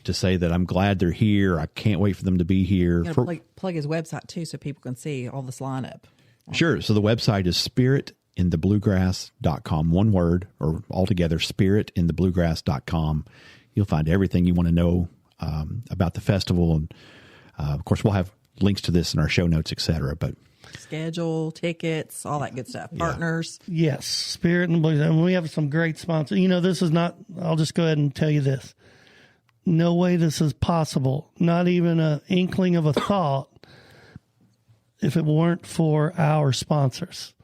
to say that I'm glad they're here? I can't wait for them to be here. You gotta plug his website too, so people can see all this lineup. Sure. So the website is spiritinthebluegrass.com. One word or altogether, spiritinthebluegrass.com. You'll find everything you want to know about the festival. And of course, we'll have links to this in our show notes, etc. But schedule, tickets, all that good stuff. Partners. Yes. Spirit and Blues. And we have some great sponsors. This is not, I'll just go ahead and tell you this. No way this is possible. Not even an inkling of a thought if it weren't for our sponsors.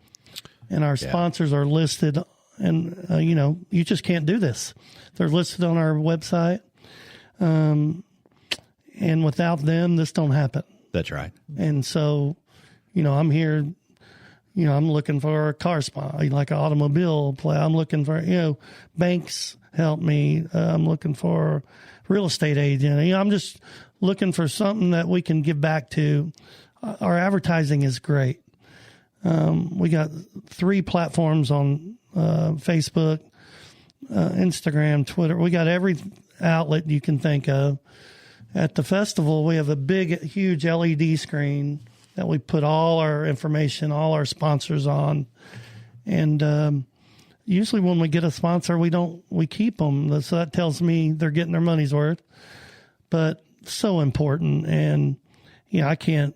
And our sponsors are listed, and, you just can't do this. They're listed on our website. And without them, this don't happen. that's right. And so, I'm here, I'm looking for a car spot, like an automobile play. I'm looking for, banks help me. I'm looking for a real estate agent. I'm just looking for something that we can give back to. Our advertising is great. We got 3 platforms on Facebook, Instagram, Twitter. We got every outlet you can think of. At the festival, we have a big, huge LED screen that we put all our information, all our sponsors on. And usually when we get a sponsor, we keep them. So that tells me they're getting their money's worth. But so important. And, I can't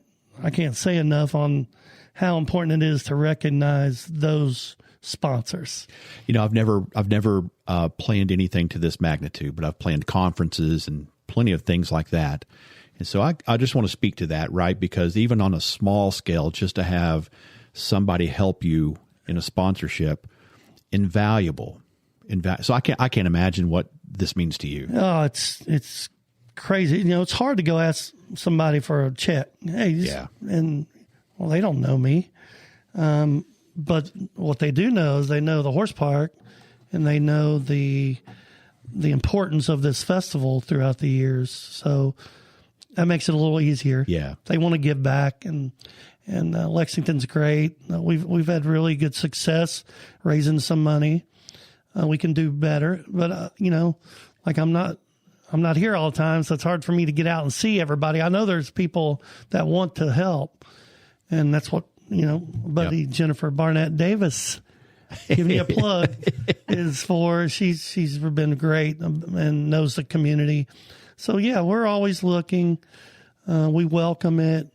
say enough on how important it is to recognize those sponsors. I've never planned anything to this magnitude, but I've planned conferences and plenty of things like that. And so I just want to speak to that, right? Because even on a small scale, just to have somebody help you in a sponsorship, invaluable. So I can't imagine what this means to you. Oh, it's crazy. You know, it's hard to go ask somebody for a check. Hey, and well, they don't know me. But what they do know is they know the horse park, and they know the importance of this festival throughout the years. So that makes it a little easier. Yeah. They want to give back, and Lexington's great. We've had really good success raising some money. We can do better, but you know, like I'm not here all the time, so it's hard for me to get out and see everybody. I know there's people that want to help, and that's what, you know, buddy Jennifer Barnett Davis, giving you a plug, is for. She's been great and knows the community. So yeah, we're always looking. We welcome it.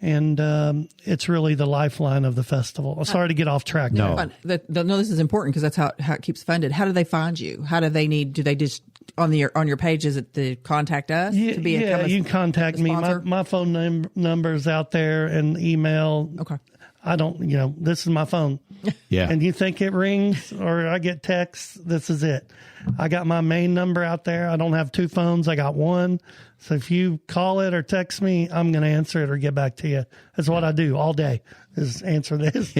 And it's really the lifeline of the festival. Sorry to get off track. No, this is important because that's how it keeps funded. How do they find you? How do they do they just on your page, is it to contact us? Yeah, to be you can contact me. My phone number is out there, and email. Okay. I don't, you know, this is my phone. Yeah. And you think it rings or I get texts, this is it. I got my main number out there. I don't have two phones. I got one. So if you call it or text me, I'm going to answer it or get back to you. That's what I do all day, is answer this.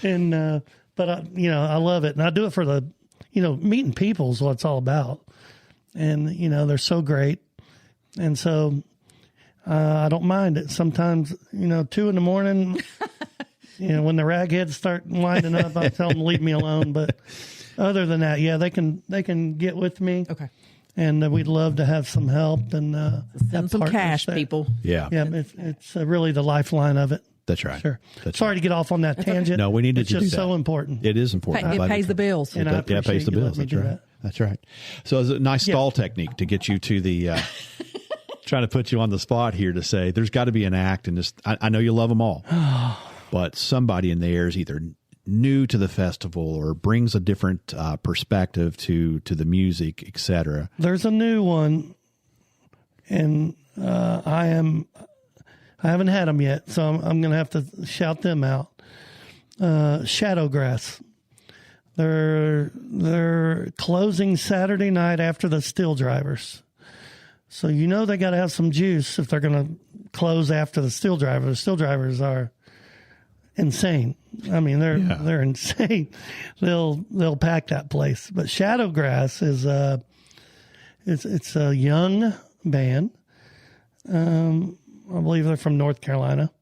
And, but you know, I love it. And I do it for you know, meeting people is what it's all about. And, you know, they're so great. And so, I don't mind it. Sometimes, you know, 2 a.m, you know, when the RagHeads start winding up, I tell them to leave me alone. But other than that, yeah, they can get with me. Okay. And we'd love to have some help and send some cash, there. People. Yeah. Yeah, it's really the lifeline of it. That's right. Sure. That's Sorry to get off on that tangent. Okay. No, we needed to do that. It's just so important. It is important. It pays the bills. And it pays the bills. That's right. That. That's right. So it's a nice stall technique to get you to the trying to put you on the spot here to say there's got to be an act in this. I know you love them all, but somebody in there is either new to the festival or brings a different perspective to the music, etc. There's a new one, and I haven't had them yet, so I'm going to have to shout them out. Shadowgrass. They're closing Saturday night after the Still Drivers. So you know they got to have some juice if they're going to close after the Still Drivers. The Still Drivers are insane. I mean, they're insane. They'll pack that place. But Shadowgrass is it's a young band. I believe they're from North Carolina,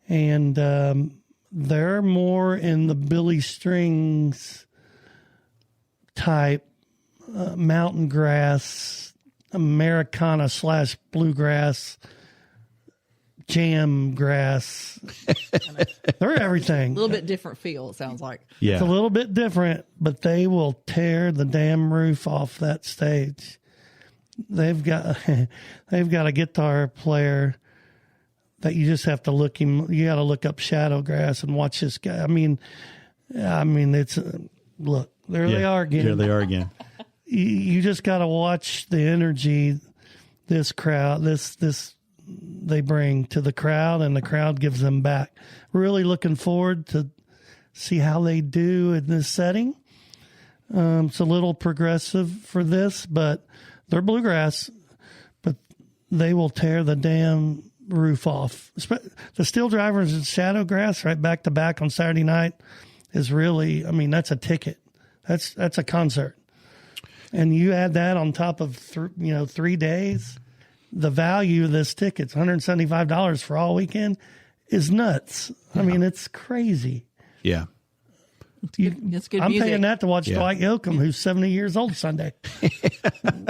and they're more in the Billy Strings type mountain grass, Americana / bluegrass, jam grass. They're everything. A little bit different feel, it sounds like. Yeah. It's a little bit different, but they will tear the damn roof off that stage. They've got a guitar player that you just have to look him. You got to look up Shadowgrass and watch this guy. I mean, it's look, there they are again. There they are again. You just got to watch the energy this crowd, this they bring to the crowd, and the crowd gives them back. Really looking forward to see how they do in this setting. It's a little progressive for this, but they're bluegrass, but they will tear the damn roof off. The Still Drivers and Shadowgrass right back to back on Saturday night is really, I mean, that's a ticket. That's a concert. And you add that on top of 3 days, the value of this ticket's $175 for all weekend is nuts. Yeah. I mean, it's crazy. Yeah. It's good I'm music. paying that to watch Dwight Yoakam, who's 70 years old Sunday.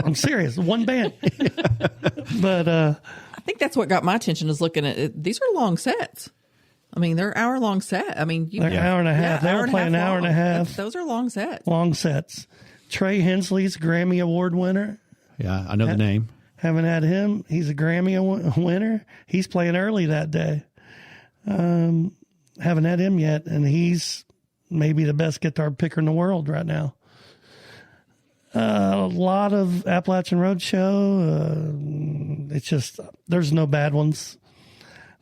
I'm serious. One band. But I think that's what got my attention, is looking at it. These are long sets. I mean, they're hour-long set. I mean, they're hour and a half. They were playing an hour and a half. Those are long sets. Long sets. Trey Hensley's Grammy Award winner. Yeah, I know the name. Haven't had him. He's a Grammy winner. He's playing early that day. Haven't had him yet, and he's maybe the best guitar picker in the world right now. A lot of Appalachian Roadshow. It's just, there's no bad ones.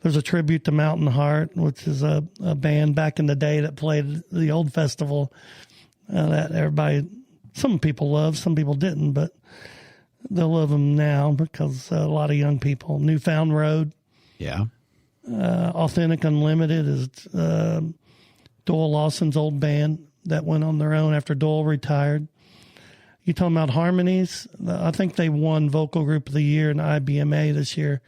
There's a tribute to Mountain Heart, which is a band back in the day that played the old festival that everybody, some people loved, some people didn't, but they'll love them now because a lot of young people. Newfound Road. Yeah. Authentic Unlimited is Doyle Lawson's old band that went on their own after Doyle retired. You talking about harmonies? I think they won Vocal Group of the Year in IBMA this year.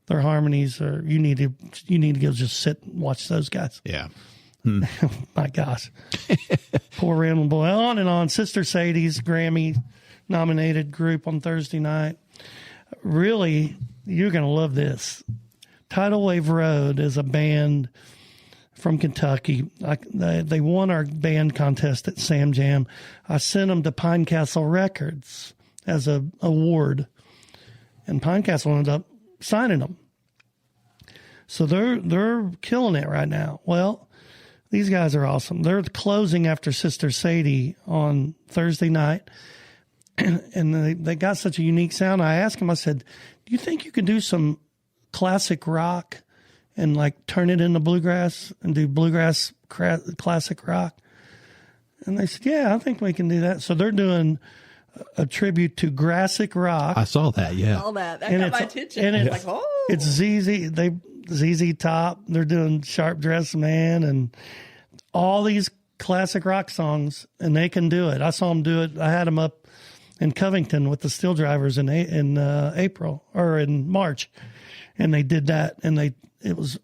Their harmonies are you need to go just sit and watch those guys. Yeah. My gosh. Poor Randall Boy. On and on. Sister Sadie's Grammy nominated group on Thursday night. Really, you're going to love this. Tidal Wave Road is a band from Kentucky. They won our band contest at SamJam. I sent them to Pinecastle Records as an award, and Pinecastle ended up signing them. So they're killing it right now. Well, these guys are awesome. They're closing after Sister Sadie on Thursday night, and they got such a unique sound. I asked them, I said, do you think you could do some classic rock and like turn it into bluegrass and do bluegrass classic rock? And they said, yeah, I think we can do that. So they're doing a tribute to Grassic Rock. I saw that, yeah. All that got my attention. And it's like, oh. It's ZZ Top. They're doing Sharp Dressed Man and all these classic rock songs, and they can do it. I saw them do it. I had them up in Covington with the Steel Drivers in April or in March, and they did that, and it was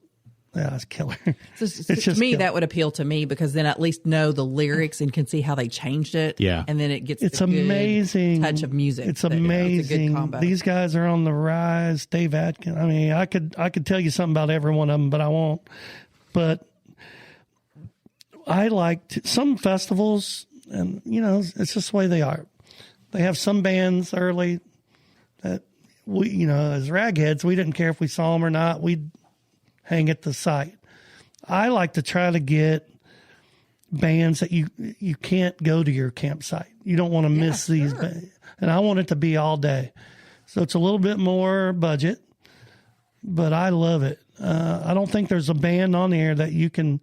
killer. So to me, that would appeal to me because then I at least know the lyrics and can see how they changed it. Yeah, and then it gets it's amazing touch of music. It's amazing. It's a good combo. These guys are on the rise. Dave Atkins. I mean, I could tell you something about every one of them, but I won't. But I liked some festivals, and it's just the way they are. They have some bands early that we, as ragheads, we didn't care if we saw them or not. We'd hang at the site. I like to try to get bands that you can't go to your campsite. You don't want to miss these bands. And I want it to be all day. So it's a little bit more budget, but I love it. I don't think there's a band on here that you can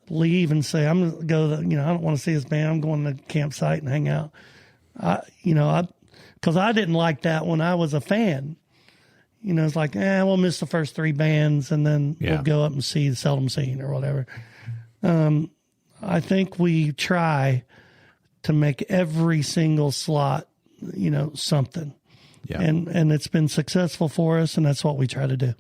leave and say, I'm going to go, I don't want to see this band. I'm going to the campsite and hang out. Because I didn't like that when I was a fan. It's like, we'll miss the first three bands and then we'll go up and see the Seldom Seen or whatever. I think we try to make every single slot, something. Yeah. And it's been successful for us, and that's what we try to do.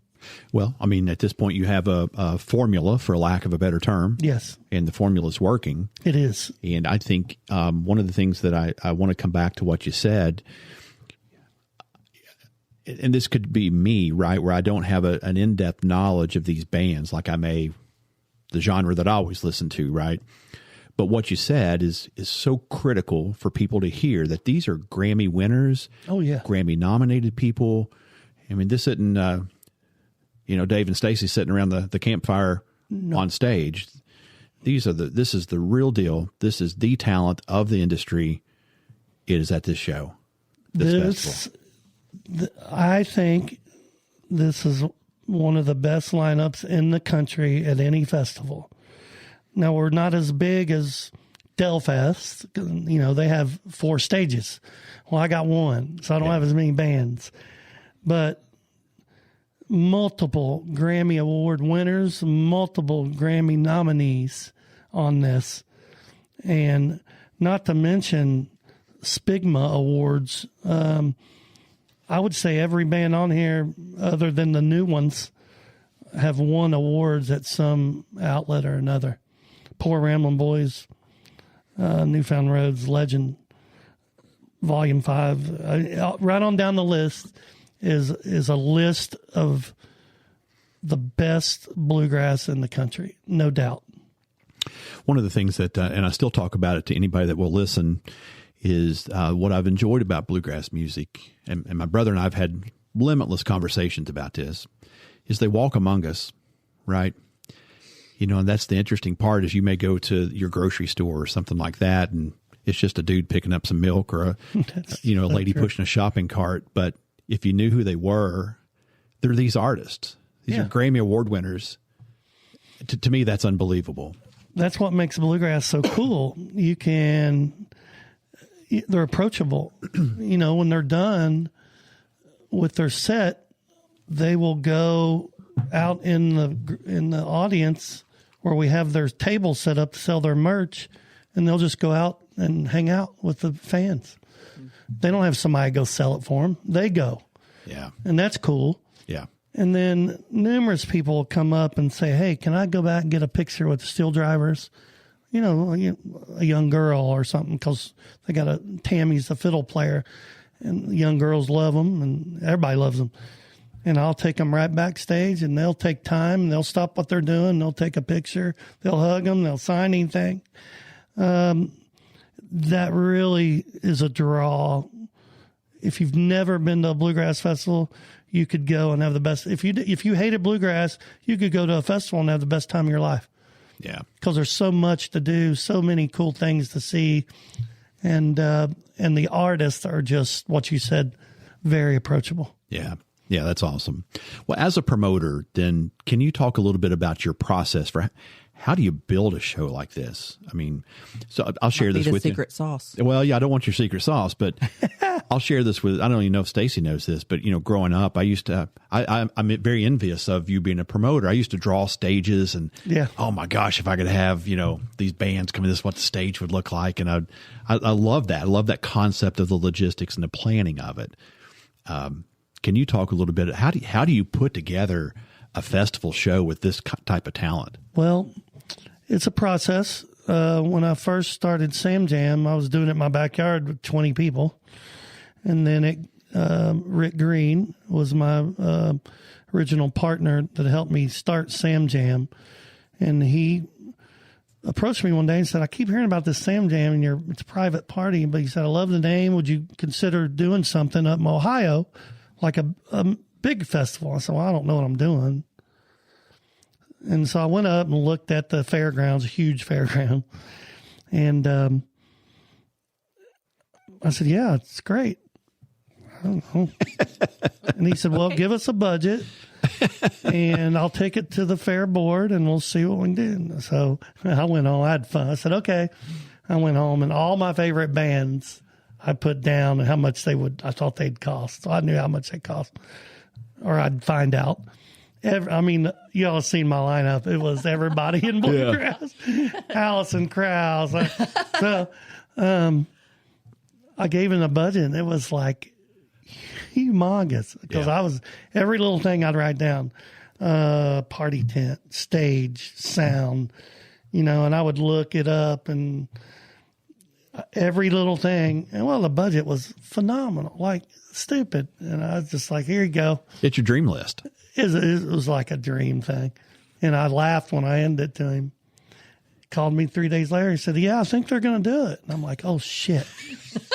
Well, I mean, at this point, you have a formula, for lack of a better term. Yes. And the formula is working. It is. And I think one of the things that I want to come back to what you said, and this could be me, right, where I don't have an in-depth knowledge of these bands like the genre that I always listen to, right? But what you said is so critical for people to hear, that these are Grammy winners. Oh, yeah. Grammy-nominated people. I mean, this isn't, Dave and Stacy sitting around the campfire on stage. This is the real deal. This is the talent of the industry. It is at this show, this festival. I think this is one of the best lineups in the country at any festival. Now, we're not as big as Delfest. They have 4 stages. Well, I got 1, so I don't have as many bands. But multiple Grammy Award winners, multiple Grammy nominees on this. And not to mention Spigma Awards. I would say every band on here, other than the new ones, have won awards at some outlet or another. Poor Ramblin' Boys, Newfound Roads, Legend, Volume 5. Right on down the list is a list of the best bluegrass in the country, no doubt. One of the things that, and I still talk about it to anybody that will listen, is what I've enjoyed about bluegrass music, and my brother and I have had limitless conversations about this, is they walk among us, right? And that's the interesting part, is you may go to your grocery store or something like that, and it's just a dude picking up some milk, or a lady pushing a shopping cart. But if you knew who they were, they're these artists. These are Grammy Award winners. To me, that's unbelievable. That's what makes bluegrass so cool. You can they're approachable. When they're done with their set, they will go out in the audience where we have their table set up to sell their merch, and they'll just go out and hang out with the fans. They don't have somebody go sell it for them. They go. Yeah. And that's cool. Yeah. And then numerous people will come up and say, hey, can I go back and get a picture with the steel drivers? A young girl or something, because they got Tammy's the fiddle player, and young girls love them, and everybody loves them. And I'll take them right backstage, and they'll take time, and they'll stop what they're doing. They'll take a picture. They'll hug them. They'll sign anything. That really is a draw. If you've never been to a Bluegrass Festival, you could go and have the best. If you hated bluegrass, you could go to a festival and have the best time of your life. Yeah. Because there's so much to do, so many cool things to see. And the artists are just, what you said, very approachable. Yeah. Yeah, that's awesome. Well, as a promoter, then can you talk a little bit about your process for how do you build a show like this? I mean, so I'll share this with you. Secret sauce. Well, yeah, I don't want your secret sauce, but I'll share this with, I don't even know if Stacy knows this, but growing up, I used to, I'm very envious of you being a promoter. I used to draw stages and, oh my gosh, if I could have, these bands come in, this is what the stage would look like. And I love that. I love that concept of the logistics and the planning of it. Can you talk a little bit, how do you put together a festival show with this type of talent? Well, it's a process. When I first started SamJam, I was doing it in my backyard with 20 people. And then Rick Green was my original partner that helped me start SamJam. And he approached me one day and said, I keep hearing about this SamJam, and it's a private party. But he said, I love the name. Would you consider doing something up in Ohio, like a big festival? I said, well, I don't know what I'm doing. And so I went up and looked at the fairgrounds, a huge fairground. And I said, yeah, it's great. I don't know. And he said, well, give us a budget and I'll take it to the fair board and we'll see what we can do. So I went home. I had fun. I said, okay. I went home, and all my favorite bands I put down and how much I thought they'd cost. So I knew how much they cost, or I'd find out. You all have seen my lineup. It was everybody in Bluegrass, Allison Krauss. So I gave him a budget, and it was like humongous, because every little thing I'd write down, party tent, stage, sound, and I would look it up, and every little thing. And the budget was phenomenal, like stupid. And I was just like, here you go. It's your dream list. It was like a dream thing. And I laughed when I ended it to him. He called me 3 days later. He said, yeah, I think they're going to do it. And I'm like, oh, shit.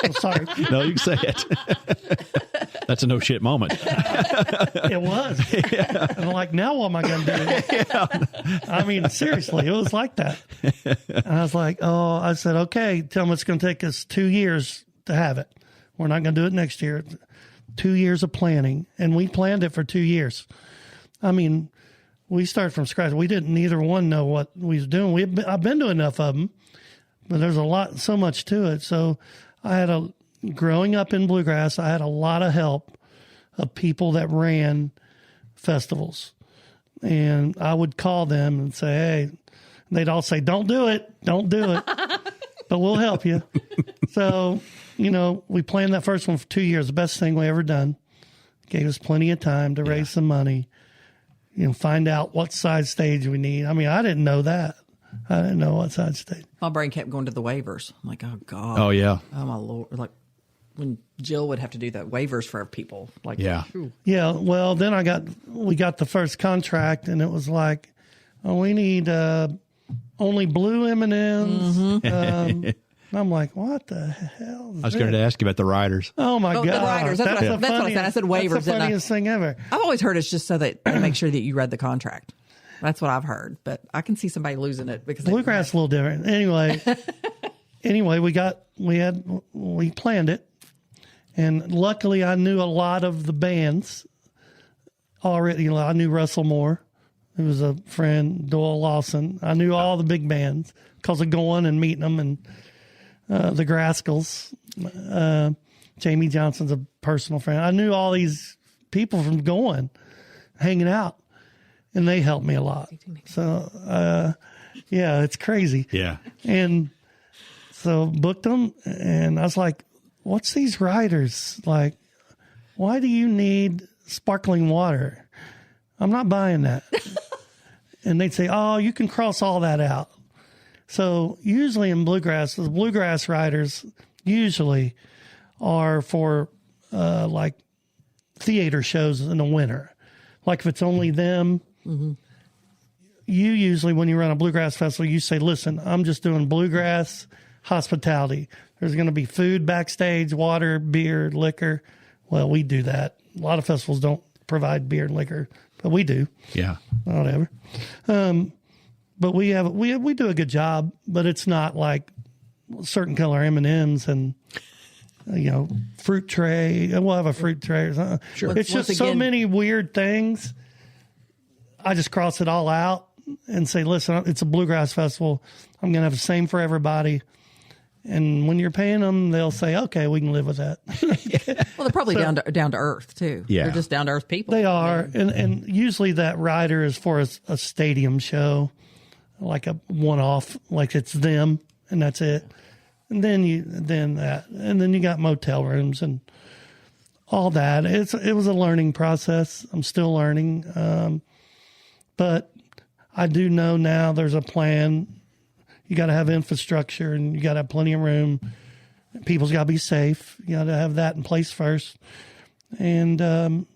I'm sorry. No, you can say it. That's a no shit moment. It was. Yeah. And I'm like, now what am I going to do? Yeah. I mean, seriously, it was like that. And I was like, I said, okay, tell them it's going to take us 2 years to have it. We're not going to do it next year. 2 years of planning. And we planned it for 2 years. I mean, we started from scratch. We didn't neither one know what we was doing. I've been to enough of them, but there's so much to it. So growing up in Bluegrass, I had a lot of help of people that ran festivals. And I would call them and say, hey, they'd all say, don't do it, but we'll help you. So, we planned that first one for 2 years, the best thing we ever done. Gave us plenty of time to raise some money, find out what size stage we need. I mean, I didn't know that. I didn't know what size stage. My brain kept going to the waivers. I'm like, oh, God. Oh, yeah. Oh, my Lord. Like when Jill would have to do that waivers for people. Like, yeah. Whew. Yeah. Well, then we got the first contract, and it was like, we need only blue M&Ms. Mm-hmm. I'm like, what the hell is I was going to ask you about the riders. Oh, my God. The riders. That's what I said. I said waivers. That's the funniest thing ever. I've always heard it's just so that they make sure that you read the contract. That's what I've heard. But I can see somebody losing it because Bluegrass is a little different. Anyway, we planned it. And luckily, I knew a lot of the bands already. I knew Russell Moore, who was a friend, Doyle Lawson. I knew all the big bands because of going and meeting them, and the Grascals. Jamie Johnson's a personal friend. I knew all these people from hanging out, and they helped me a lot. So, yeah, it's crazy. Yeah. And so booked them, and I was like, what's these riders? Like, why do you need sparkling water? I'm not buying that. And they'd say, oh, you can cross all that out. So usually in bluegrass, the bluegrass riders usually are for like theater shows in the winter. Like if it's only them, you usually, when you run a bluegrass festival, you say, listen, I'm just doing bluegrass hospitality. There's going to be food backstage, water, beer, liquor. Well, we do that. A lot of festivals don't provide beer and liquor, but we do. Yeah. Whatever. But we do a good job, but it's not like certain color M&Ms and, fruit tray. We'll have a fruit tray or something. Sure. It's just so many weird things. I just cross it all out and say, listen, it's a bluegrass festival. I'm going to have the same for everybody. And when you're paying them, they'll say, okay, we can live with that. Well, they're probably down to earth too. Yeah. They're just down to earth people. They are. And usually that rider is for a stadium show, like a one-off, like it's them and that's it. And then you got motel rooms and all that. It was a learning process. I'm still learning. But I do know now there's a plan. You got to have infrastructure and you got to have plenty of room. People's got to be safe. You got to have that in place first. And then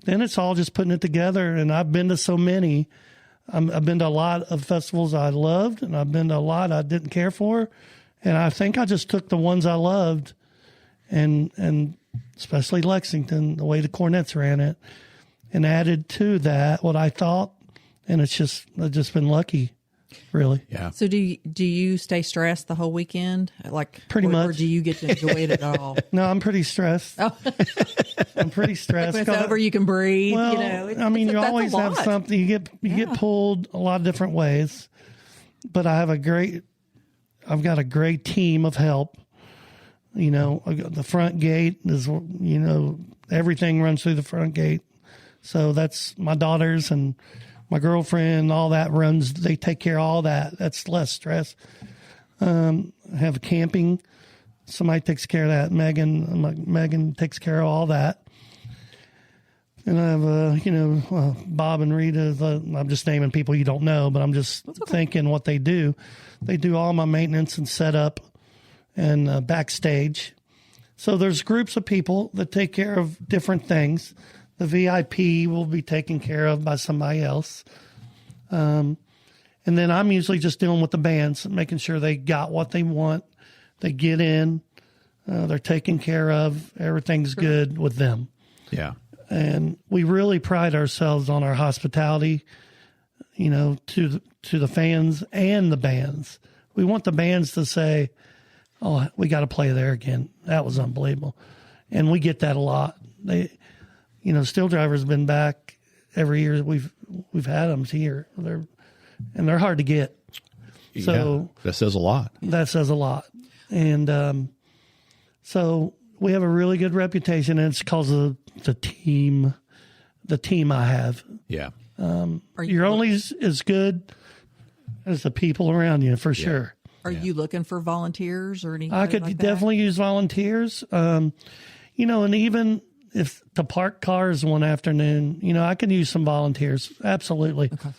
it's all just putting it together. And I've been to so many. I've been to a lot of festivals I loved, and I've been to a lot I didn't care for. And I think I just took the ones I loved, and especially Lexington, the way the Cornets ran it, and added to that what I thought. And I've just been lucky. Really? Yeah. So do you stay stressed the whole weekend? Like pretty much. Or do you get to enjoy it at all? No, I'm pretty stressed. Oh. I'm pretty stressed. When it's over, you can breathe. Well, you always have something. You get pulled a lot of different ways. But I've got a great team of help. The front gate is, everything runs through the front gate. So that's my daughters and my girlfriend, all that they take care of all that. That's less stress. I have camping. Somebody takes care of that. Megan takes care of all that. And I have, Bob and Rita. I'm just naming people you don't know, but I'm just thinking what they do. They do all my maintenance and setup and backstage. So there's groups of people that take care of different things. The VIP will be taken care of by somebody else. And then I'm usually just dealing with the bands, making sure they got what they want. They get in. They're taken care of. Everything's good with them. Yeah. And we really pride ourselves on our hospitality, to the fans and the bands. We want the bands to say, oh, we got to play there again. That was unbelievable. And we get that a lot. Steel Driver's been back every year. We've had them here. They're hard to get. So that says a lot. That says a lot. And so we have a really good reputation, and it's because of the team I have. Yeah. You're only as good as the people around you, for sure. Are you looking for volunteers or anything? I could definitely use volunteers. And even if to park cars one afternoon, I can use some volunteers. Absolutely. Okay.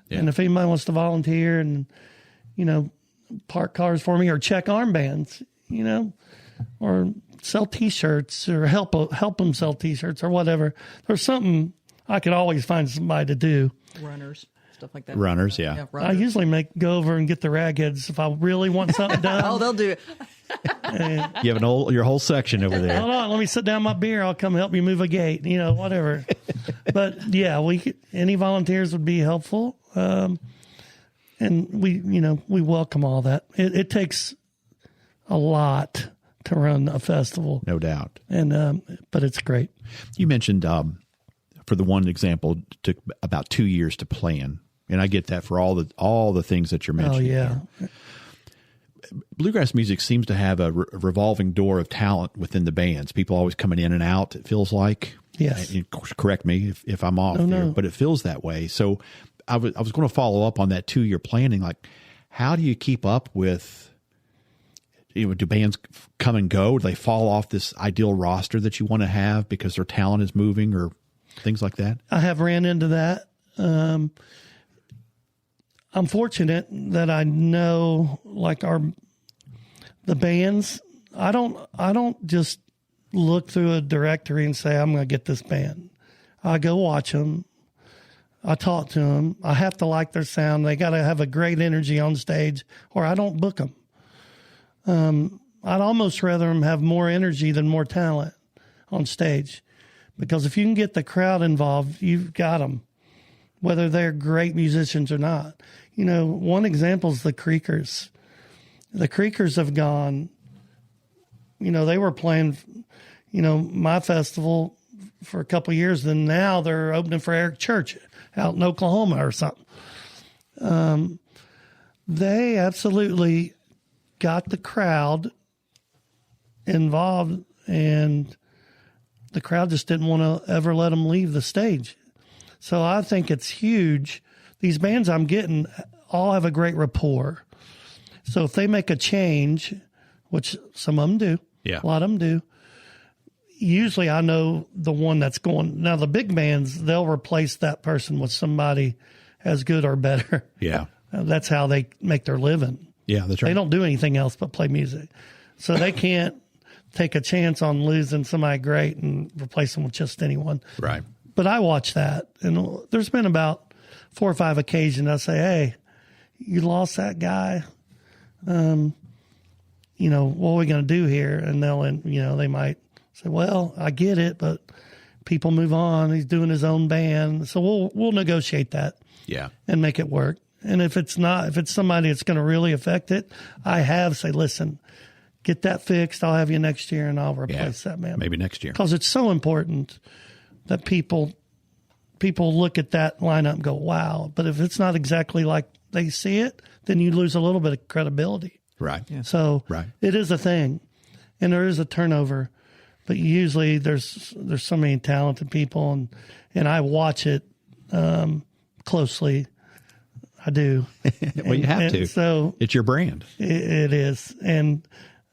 Yeah. And if anybody wants to volunteer and, park cars for me or check armbands, or sell T-shirts or help them sell T-shirts or whatever. There's something I could always find somebody to do. Runners, stuff like that. Runners, yeah. I usually go over and get the RagHeads if I really want something done. Oh, they'll do it. You have your whole section over there. Hold on, let me sit down my beer. I'll come help you move a gate, whatever. But yeah, any volunteers would be helpful. And we welcome all that. It takes a lot to run a festival. No doubt. And, but it's great. You mentioned, for the one example, it took about 2 years to plan. And I get that for all the things that you're mentioning. Oh, yeah. bluegrass music seems to have a revolving door of talent within the bands. People always coming in and out, it feels like. Yes. And correct me if I'm off there, but it feels that way. So I was going to follow up on that too. Your planning, like how do you keep up with, do bands come and go? Do they fall off this ideal roster that you want to have because their talent is moving or things like that? I have ran into that. I'm fortunate that I know like the bands. I don't just look through a directory and say, I'm going to get this band. I go watch them. I talk to them. I have to like their sound. They got to have a great energy on stage or I don't book them. I'd almost rather them have more energy than more talent on stage, because if you can get the crowd involved, you've got them, whether they're great musicians or not. One example is the Creekers. The Creekers have gone, they were playing, my festival for a couple of years, and now they're opening for Eric Church out in Oklahoma or something. They absolutely got the crowd involved, and the crowd just didn't want to ever let them leave the stage. So I think it's huge. These bands I'm getting all have a great rapport. So if they make a change, which some of them do, a lot of them do, usually I know the one that's going. Now, the big bands, they'll replace that person with somebody as good or better. Yeah. That's how they make their living. Yeah, that's right. They don't do anything else but play music. So they can't take a chance on losing somebody great and replace them with just anyone. Right. But I watch that, and there's been about 4 or 5 occasions I say, hey, you lost that guy. What are we going to do here? And they might say, well, I get it, but people move on. He's doing his own band. So we'll negotiate that. Yeah. And make it work. And if it's somebody that's going to really affect it, I have say, listen, get that fixed. I'll have you next year and I'll replace that man. Maybe next year. Because it's so important that people look at that lineup and go, wow. But if it's not exactly like they see it, then you lose a little bit of credibility. Right. Yeah. So it is a thing, and there is a turnover, but usually there's so many talented people, and I watch it closely. I do. Well, you have to. So it's your brand. It is, and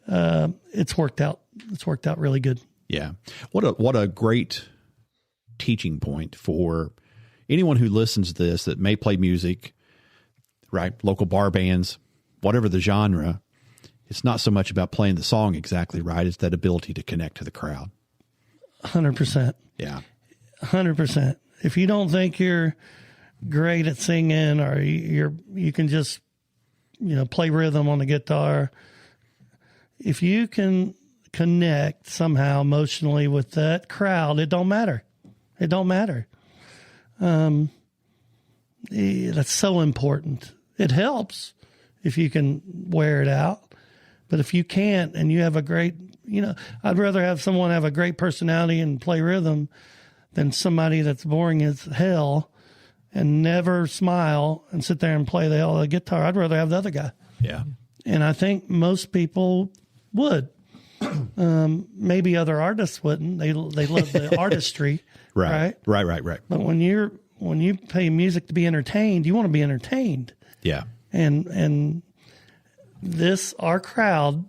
it's worked out. It's worked out really good. Yeah. What a great teaching point for anyone who listens to this that may play music, right? Local bar bands, whatever the genre. It's not so much about playing the song exactly right. It's that ability to connect to the crowd. 100%. Yeah. 100%. If you don't think you're great at singing, or you can just, play rhythm on the guitar, if you can connect somehow emotionally with that crowd, it don't matter. It don't matter. That's so important. It helps if you can wear it out. But if you can't, and you have a great, I'd rather have someone have a great personality and play rhythm than somebody that's boring as hell and never smile and sit there and play the hell of the guitar. I'd rather have the other guy. Yeah. And I think most people would. Maybe other artists wouldn't. They love the artistry. Right. But when you play music to be entertained, you want to be entertained. Yeah. And our crowd,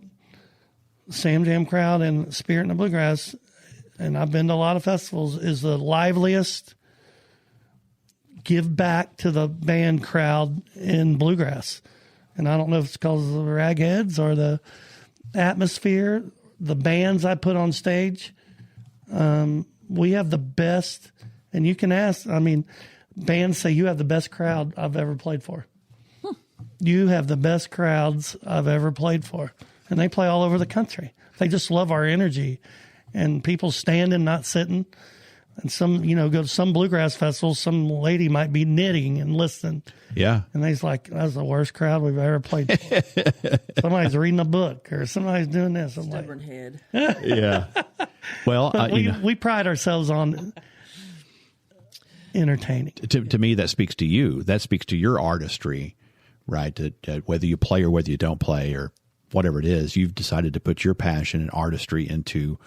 SamJam crowd and Spirit and the Bluegrass, and I've been to a lot of festivals, is the liveliest give back to the band crowd in bluegrass. And I don't know if it's because of the RagHeads or the atmosphere, the bands I put on stage. We have the best, and you can ask, bands say you have the best crowd I've ever played for. You have the best crowds I've ever played for. And they play all over the country. They just love our energy. And people standing, not sitting. And some, go to some bluegrass festivals, some lady might be knitting and listening. Yeah. And they's like, that's the worst crowd we've ever played for. Somebody's reading a book or somebody's doing this. I'm Stubborn head. Yeah. Well, we pride ourselves on entertaining. To me, that speaks to you. That speaks to your artistry, right? Whether you play or whether you don't play, or whatever it is, you've decided to put your passion and artistry into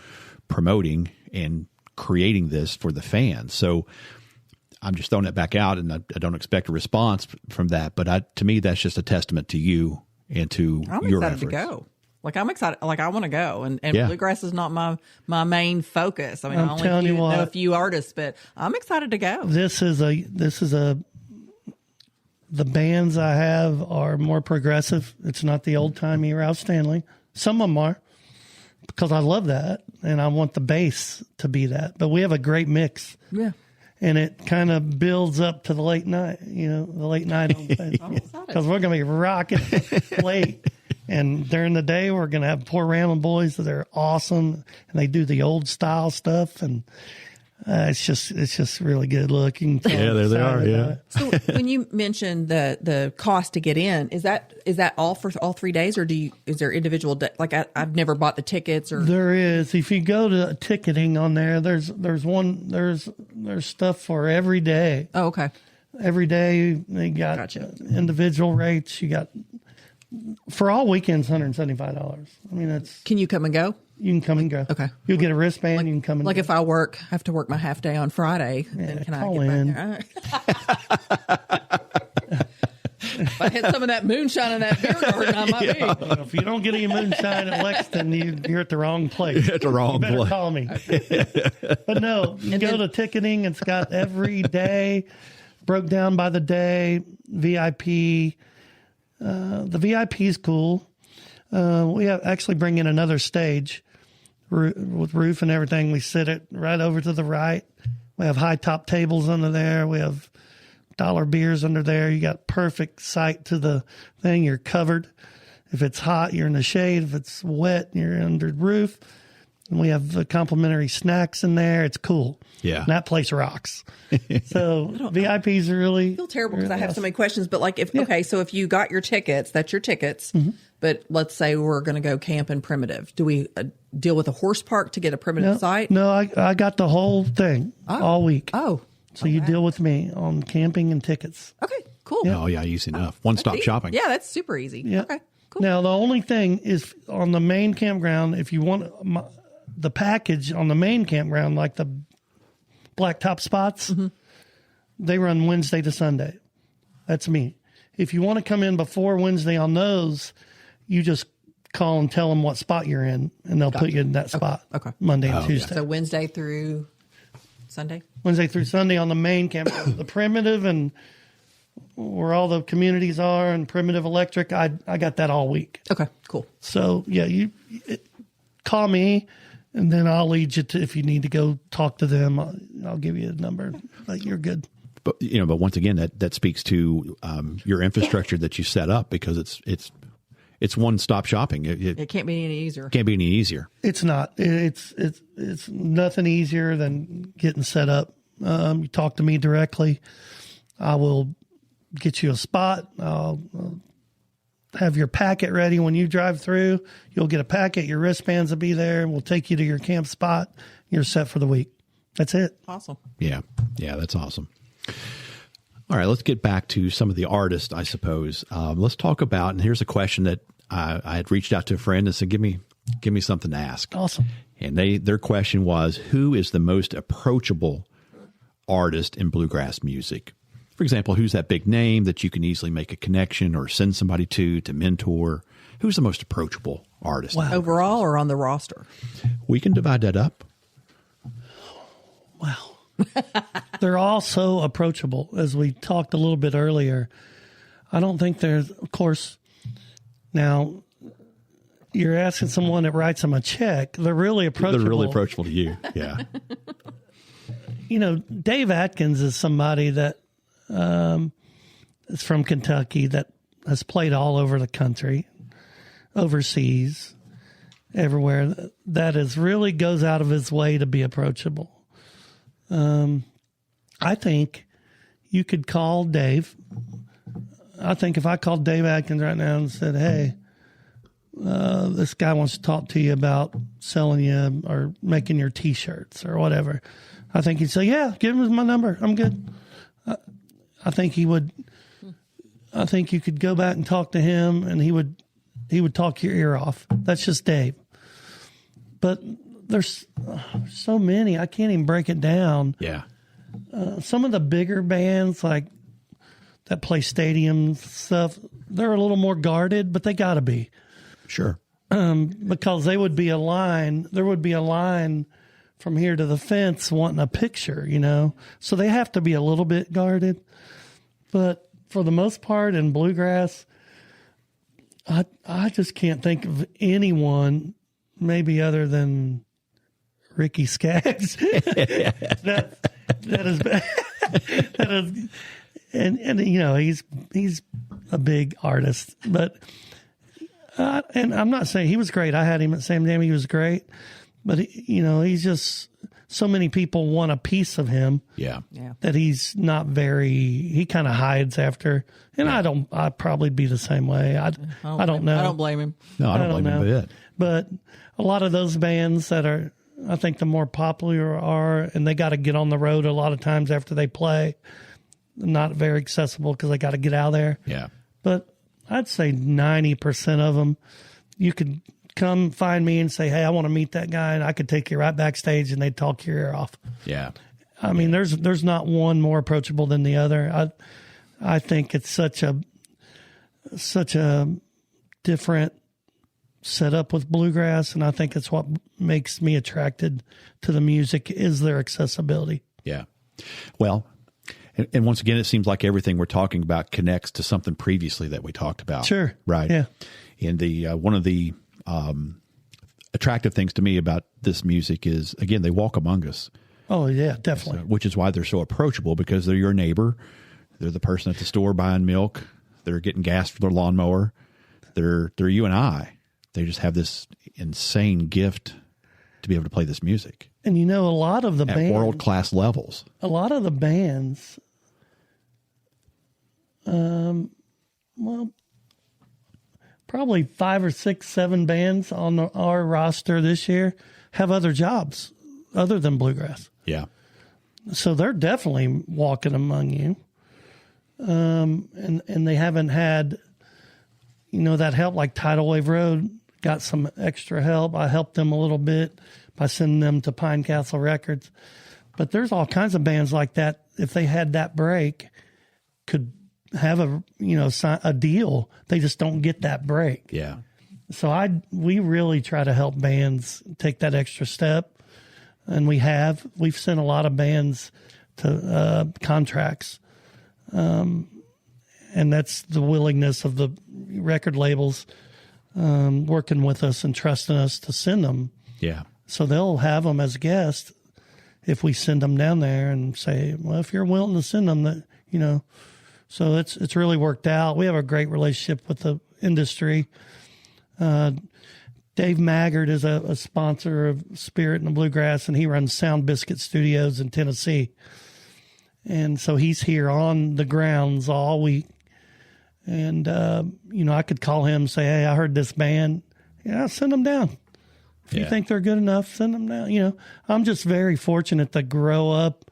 promoting and creating this for the fans. So I'm just throwing it back out, and I don't expect a response from that. But to me, that's just a testament to you and to your efforts. I'm excited to go. Like, I'm excited. Like, I want to go. And bluegrass is not my main focus. I mean, I only know a few artists, but I'm excited to go. The bands I have are more progressive. It's not the old timey Ralph Stanley. Some of them are, because I love that and I want the bass to be that. But we have a great mix. Yeah. And it kind of builds up to the late night, the late night on because we're going to be rocking late. And during the day, we're going to have poor Ramblin' Boys that are awesome, and they do the old style stuff, and it's just really good looking. Yeah, there they are. Yeah. So when you mentioned the cost to get in, is that all for all 3 days, or is there individual like I've never bought the tickets or there is. If you go to ticketing on there, there's stuff for every day. Oh, okay. Every day they got individual rates. You got for all weekends $175. I mean, that's. Can you come and go? You can come and go. Okay. You'll get a wristband. You can come and go. if I have to work my half day on Friday, then can I get back there? If I had some of that moonshine in that beer garden, I might be. Well, if you don't get any moonshine at Lexington, you're at the wrong place. You're at the wrong place. You better call me. But no, you go to ticketing. It's got every day broke down by the day, VIP. The VIP is cool. We have actually bring in another stage with roof and everything. We sit it right over to the right. We have high top tables under there. We have dollar beers under there. You got perfect sight to the thing. You're covered. If it's hot, you're in the shade. If it's wet, you're under the roof. And we have the complimentary snacks in there. It's cool. Yeah. And that place rocks. So VIPs are really. I feel terrible because I have so many questions. But like, so if you got your tickets, that's your tickets. Mm-hmm. But let's say we're going to go camp in Primitive. Do we deal with a horse park to get a Primitive site? No, I got the whole thing all week. Oh. So you deal with me on camping and tickets. Okay, cool. Yeah. Oh, yeah, easy enough. One-stop shopping. Yeah, that's super easy. Yeah. Okay, cool. Now, the only thing is on the main campground, if you want the package on the main campground, like the blacktop spots, they run Wednesday to Sunday. That's me. If you want to come in before Wednesday on those, you just call and tell them what spot you're in, and they'll put you in that spot. Okay. Monday and Tuesday. So Wednesday through Sunday? Wednesday through Sunday on the main campground. The Primitive and where all the communities are and Primitive Electric, I got that all week. Okay, cool. So, yeah, call me, and then I'll lead you to, if you need to go talk to them, I'll give you a number. But you're good. But once again, that speaks to your infrastructure that you set up, because it's one-stop shopping. It can't be any easier. Can't be any easier. It's not. It's nothing easier than getting set up. You talk to me directly. I will get you a spot. I'll have your packet ready when you drive through. You'll get a packet. Your wristbands will be there. We'll take you to your camp spot. You're set for the week. That's it. Awesome. Yeah, that's awesome. All right, let's get back to some of the artists, I suppose. Let's talk about, and here's a question that I had reached out to a friend and said, give me something to ask. Awesome. And their question was, who is the most approachable artist in bluegrass music? For example, who's that big name that you can easily make a connection or send somebody to mentor? Who's the most approachable artist? Wow. Overall or on the roster? We can divide that up. Wow. They're all so approachable, as we talked a little bit earlier. I don't think there's, of course, now you're asking someone that writes them a check. They're really approachable. They're really approachable to you. Yeah. Dave Atkins is somebody that is from Kentucky that has played all over the country, overseas, everywhere. That is really goes out of his way to be approachable. I think you could call Dave. I think if I called Dave Atkins right now and said, hey, this guy wants to talk to you about selling you or making your T-shirts or whatever, I think he'd say, yeah, give him my number. I'm good. I think he would. I think you could go back and talk to him, and he would He would talk your ear off. That's just Dave. But there's so many. I can't even break it down. Yeah. Some of the bigger bands like that play stadiums stuff, they're a little more guarded, but they got to be. Sure. Because there would be a line from here to the fence wanting a picture, So they have to be a little bit guarded. But for the most part in bluegrass, I just can't think of anyone, maybe other than Ricky Skaggs. that is and he's a big artist, but and I'm not saying he was great. I had him at SamJam. He was great, but he's just so many people want a piece of him. Yeah. That he's not very. He kind of hides after, and I'd probably be the same way. I don't know. I don't blame him. No, I don't blame him a bit. But a lot of those bands that are, I think, the more popular are, and they got to get on the road a lot of times after they play. Not very accessible because they got to get out of there. Yeah. But I'd say 90% of them, you could come find me and say, hey, I want to meet that guy, and I could take you right backstage, and they'd talk your ear off. Yeah. I mean, there's not one more approachable than the other. I think it's such a different setup with bluegrass, and I think it's what makes me attracted to the music is their accessibility. Yeah. Well, and once again, it seems like everything we're talking about connects to something previously that we talked about. Sure. Right. Yeah. And the one of the attractive things to me about this music is, again, they walk among us. Oh, yeah, definitely. Which is why they're so approachable, because they're your neighbor. They're the person at the store buying milk. They're getting gas for their lawnmower. They're you and I. They just have this insane gift to be able to play this music. And a lot of the bands, world-class levels. A lot of the bands, probably 5 or 6, 7 bands on our roster this year have other jobs other than bluegrass. Yeah. So they're definitely walking among you. And they haven't had, that help, like Tidal Wave Road got some extra help. I helped them a little bit by sending them to Pine Castle Records. But there's all kinds of bands like that. If they had that break, could have a deal. They just don't get that break. Yeah. So we really try to help bands take that extra step. And we've sent a lot of bands to contracts. And that's the willingness of the record labels working with us and trusting us to send them. Yeah. So they'll have them as guests if we send them down there and say, well, if you're willing to send them, So it's really worked out. We have a great relationship with the industry. Dave Maggard is a sponsor of Spirit and the Bluegrass, and he runs Sound Biscuit Studios in Tennessee. And so he's here on the grounds all week. And, I could call him and say, hey, I heard this band. Yeah, send them down. If you think they're good enough, send them down. I'm just very fortunate to grow up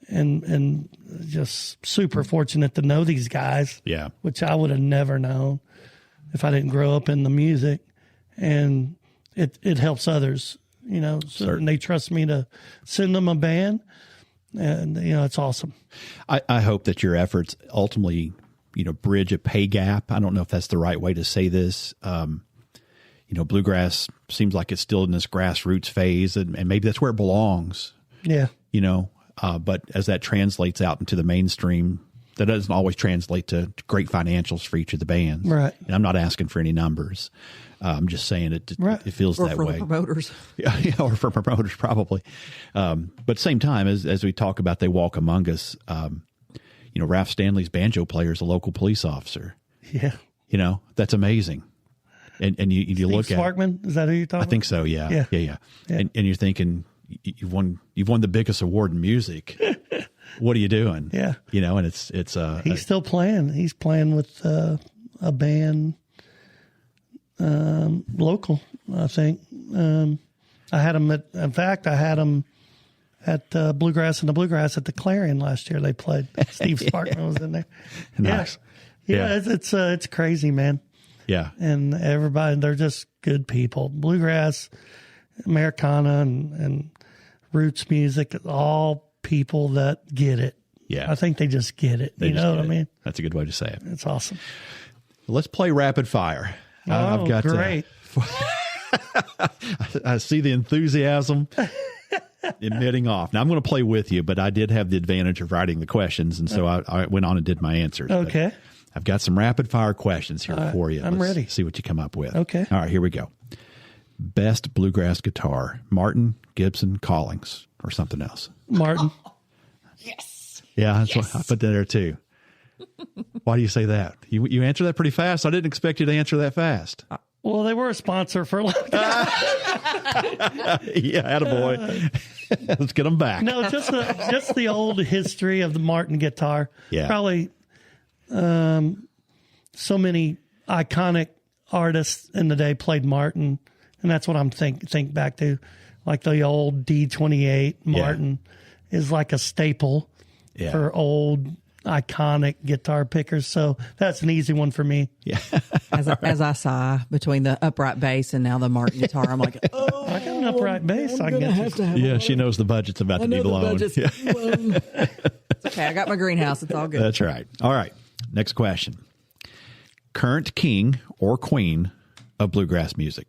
and just super fortunate to know these guys. Yeah. Which I would have never known if I didn't grow up in the music. And it helps others, so and they trust me to send them a band. And, it's awesome. I hope that your efforts ultimately, bridge a pay gap. I don't know if that's the right way to say this. Bluegrass seems like it's still in this grassroots phase, and maybe that's where it belongs. Yeah. But as that translates out into the mainstream, that doesn't always translate to great financials for each of the bands. Right. And I'm not asking for any numbers. I'm just saying it feels or that for way. The promoters. Yeah, or for promoters probably. But at the same time, as we talk about they walk among us, Ralph Stanley's banjo player is a local police officer. Yeah. That's amazing. And you look at Sparkman, is that who you're talking about? I think so, yeah. And you're thinking you've won the biggest award in music. What are you doing? Yeah. And it's he's still playing. He's playing with a band local, I think. I had him at Bluegrass and the Bluegrass at the Clarion last year. They played. Steve Sparkman was in there. Nice. Yeah. It's crazy, man. Yeah. And everybody, they're just good people. Bluegrass, Americana, and roots music, all people that get it. Yeah. I think they just get it. You know what I mean? That's a good way to say it. It's awesome. Let's play rapid fire. Oh, I've got great. I see the enthusiasm emitting off. Now, I'm going to play with you, but I did have the advantage of writing the questions, and so I went on and did my answers. Okay. But I've got some rapid fire questions here for you. I'm ready. See what you come up with. Okay. All right, here we go. Best bluegrass guitar, Martin, Gibson, Collings, or something else? Martin. Yes. Yeah, that's what I put that there too. Why do you say that? You answer that pretty fast. I didn't expect you to answer that fast. Well, they were a sponsor for a long time. Yeah, attaboy. Let's get them back. No, just the old history of the Martin guitar. Yeah. Probably so many iconic artists in the day played Martin, and that's what I'm think back to. Like the old D28 Martin is like a staple for old iconic guitar pickers. So that's an easy one for me. Yeah. As I sigh between the upright bass and now the Martin guitar, I'm like, oh, I got an upright bass. I can get you. Yeah, she knows the budget's about to be blown. Yeah. It's okay. I got my greenhouse. It's all good. That's right. All right. Next question. Current king or queen of bluegrass music.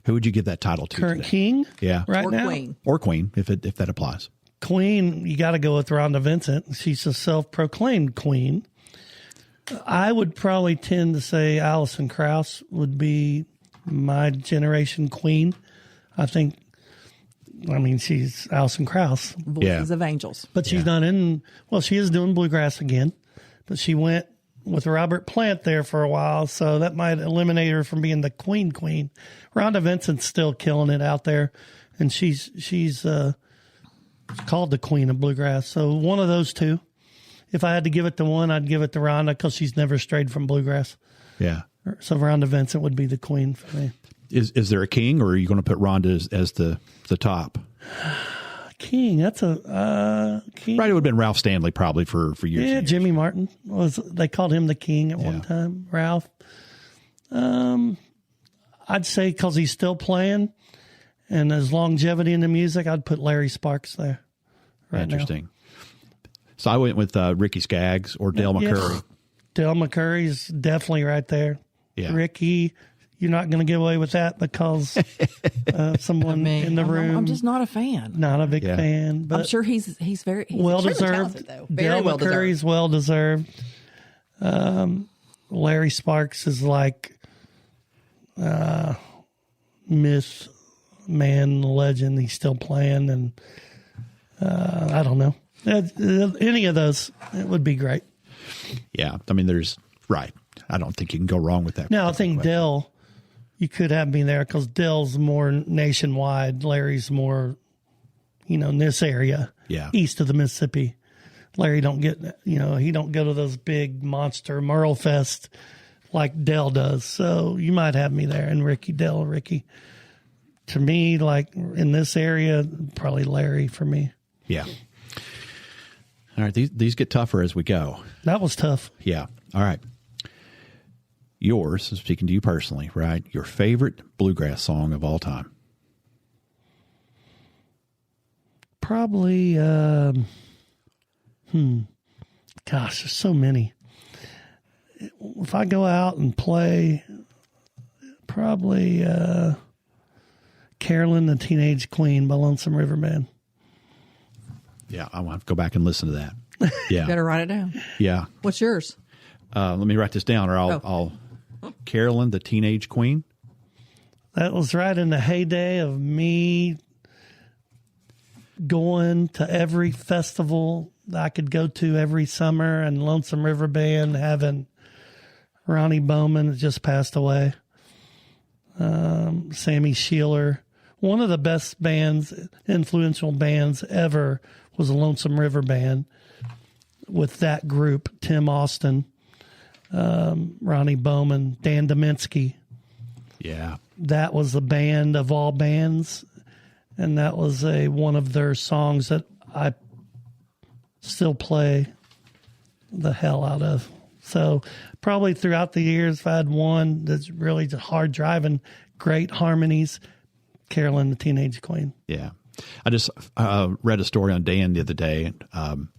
Who would you give that title to? Current today? king? Yeah. Right Or now? queen. Or queen, if that applies. Queen, you got to go with Rhonda Vincent. She's a self-proclaimed queen. I would probably tend to say Alison Krauss would be my generation queen. She's Alison Krauss. Voices of Angels. But she's not she is doing bluegrass again, but she went with Robert Plant there for a while, so that might eliminate her from being the queen. Rhonda Vincent's still killing it out there, and she's called the queen of bluegrass. So one of those two. If I had to give it to one, I'd give it to Rhonda because she's never strayed from bluegrass. Yeah. So Rhonda Vincent would be the queen for me. Is there a king, or are you going to put Rhonda as the top? King, that's a king. Right, it would have been Ralph Stanley probably for years. Yeah, and years. Jimmy Martin they called him the king at one time. Ralph. I'd say because he's still playing and his longevity in the music, I'd put Larry Sparks there. Interesting. So I went with Ricky Skaggs or Dale McCurry. Yes. Dale McCurry's definitely right there. Yeah. Ricky, you're not going to get away with that because someone in the room. I'm just not a fan. Not a big fan, but I'm sure he's very well deserved. deserved. Very Dale well McCurry's well deserved. Larry Sparks is like myth, man, legend. He's still playing, and I don't know. Any of those, it would be great. Yeah, I mean, right. I don't think you can go wrong with that. Now, I think Dale, you could have me there because Dale's more nationwide. Larry's more, in this area, east of the Mississippi. Larry don't get, he don't go to those big monster Merle Fest like Dale does. So you might have me there. And Ricky. To me, like in this area, probably Larry for me. Yeah. All right, these get tougher as we go. That was tough. Yeah. All right. Yours, speaking to you personally, right? Your favorite bluegrass song of all time? Probably, gosh, there's so many. If I go out and play, probably Carolyn the Teenage Queen by Lonesome River Band. Yeah, I want to go back and listen to that. Yeah. Better write it down. Yeah. What's yours? Let me write this down, or I'll Carolyn the Teenage Queen. That was right in the heyday of me going to every festival that I could go to every summer, and Lonesome River Band having Ronnie Bowman that just passed away, Sammy Sheeler. One of the best bands, influential bands ever was the Lonesome River Band with that group, Tim Austin, Ronnie Bowman, Dan Dominski. Yeah. That was the band of all bands, and that was one of their songs that I still play the hell out of. So probably throughout the years, if I had one that's really just hard driving, great harmonies, Carolyn the Teenage Queen. Yeah. I just read a story on Dan the other day. I'm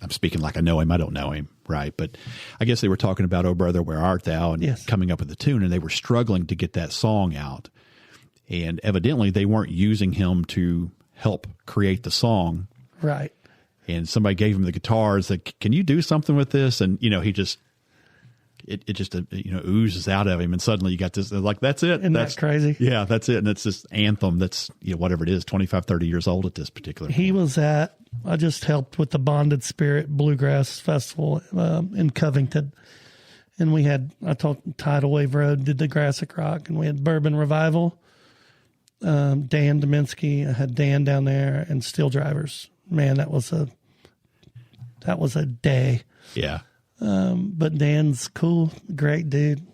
speaking like I know him. I don't know him, right? But I guess they were talking about "Oh Brother, Where Art Thou" and coming up with the tune, and they were struggling to get that song out. And evidently they weren't using him to help create the song. Right. And somebody gave him the guitars, like, can you do something with this? And, he just, it just, oozes out of him. And suddenly you got this, like, that's it. Isn't that crazy? Yeah, that's it. And it's this anthem that's, whatever it is, 25, 30 years old at this particular point. I just helped with the Bonded Spirit Bluegrass Festival in Covington. And we had, Tidal Wave Road did the Grassic Rock, and we had Bourbon Revival. Dan Dominski, I had Dan down there, and Steel Drivers. Man, that was a day. Yeah. But Dan's cool, great dude.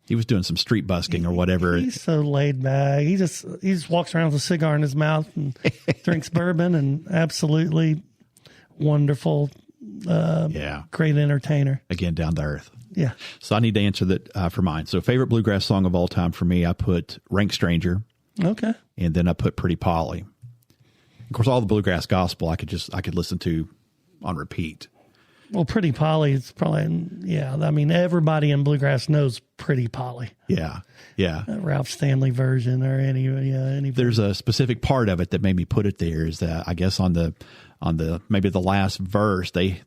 He was doing some street busking or whatever. He's so laid back. He just walks around with a cigar in his mouth and drinks bourbon, and absolutely wonderful. Great entertainer. Again, down to earth. Yeah. So I need to answer that for mine. So favorite bluegrass song of all time for me, I put "Rank Stranger." Okay. And then I put "Pretty Polly." Of course, all the bluegrass gospel I could listen to on repeat. Well, Pretty Polly is probably, I mean, everybody in bluegrass knows Pretty Polly. Yeah, yeah. Ralph Stanley version or any. There's a specific part of it that made me put it there. Is that I guess on the maybe the last verse they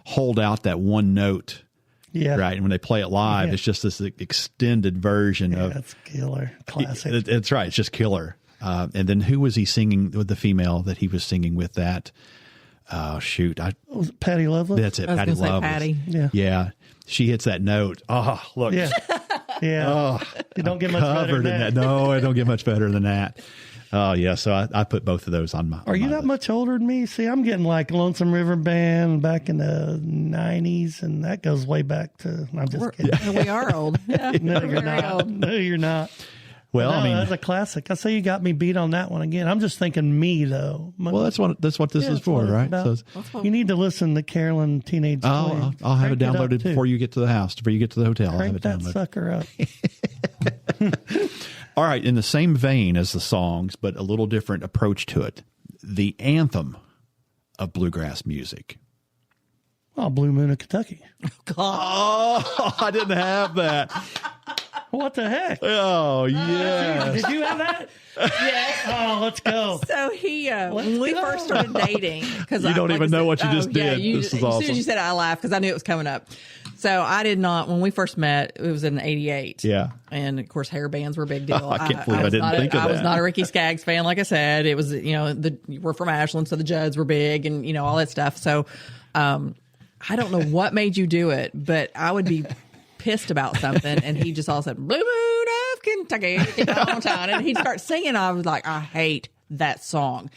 hold out that one note. Yeah. Right. And when they play it live, it's just this extended version of. That's killer. Classic. It's right. It's just killer. And then who was he singing with, the female that he was singing with that? Oh, shoot. Was it Patty Loveless? That's it. I was Patty gonna say Loveless. Patty. Yeah. Yeah. She hits that note. Oh, look. Yeah. Yeah. Oh, you don't get much better than that. No, I don't get much better than that. Oh, yeah. So I put both of those on my. Are you that much older than me? See, I'm getting like Lonesome River Band back in the 90s, and that goes way back to. I'm just kidding. We are old. Yeah. No, you're not. No, you're not. Well, no, I mean, that's a classic. I say you got me beat on that one again. I'm just thinking me though. Well, that's what this is for, right? So you need to listen to Carolyn Teenage Queen. I'll have it downloaded before you get to the house, before you get to the hotel. I'll have it that downloaded. Sucker up. All right, in the same vein as the songs, but a little different approach to it. The anthem of bluegrass music. Oh, Blue Moon of Kentucky. Oh, I didn't have that. What the heck? Oh, yeah. Did you have that? Yes. Oh, let's go. So when we first started dating, because you don't even know what you just did. This is awesome. As soon as you said it, I laughed because I knew it was coming up. So I did not, when we first met, it was in '88. Yeah. And of course, hair bands were a big deal. I can't believe I didn't think of that. I was not a Ricky Skaggs fan, like I said. It was, we're from Ashland, so the Judds were big and, all that stuff. So I don't know what made you do it, but I would be pissed about something, and he just all said, "Blue Moon of Kentucky," and he'd start singing. I was like, I hate that song,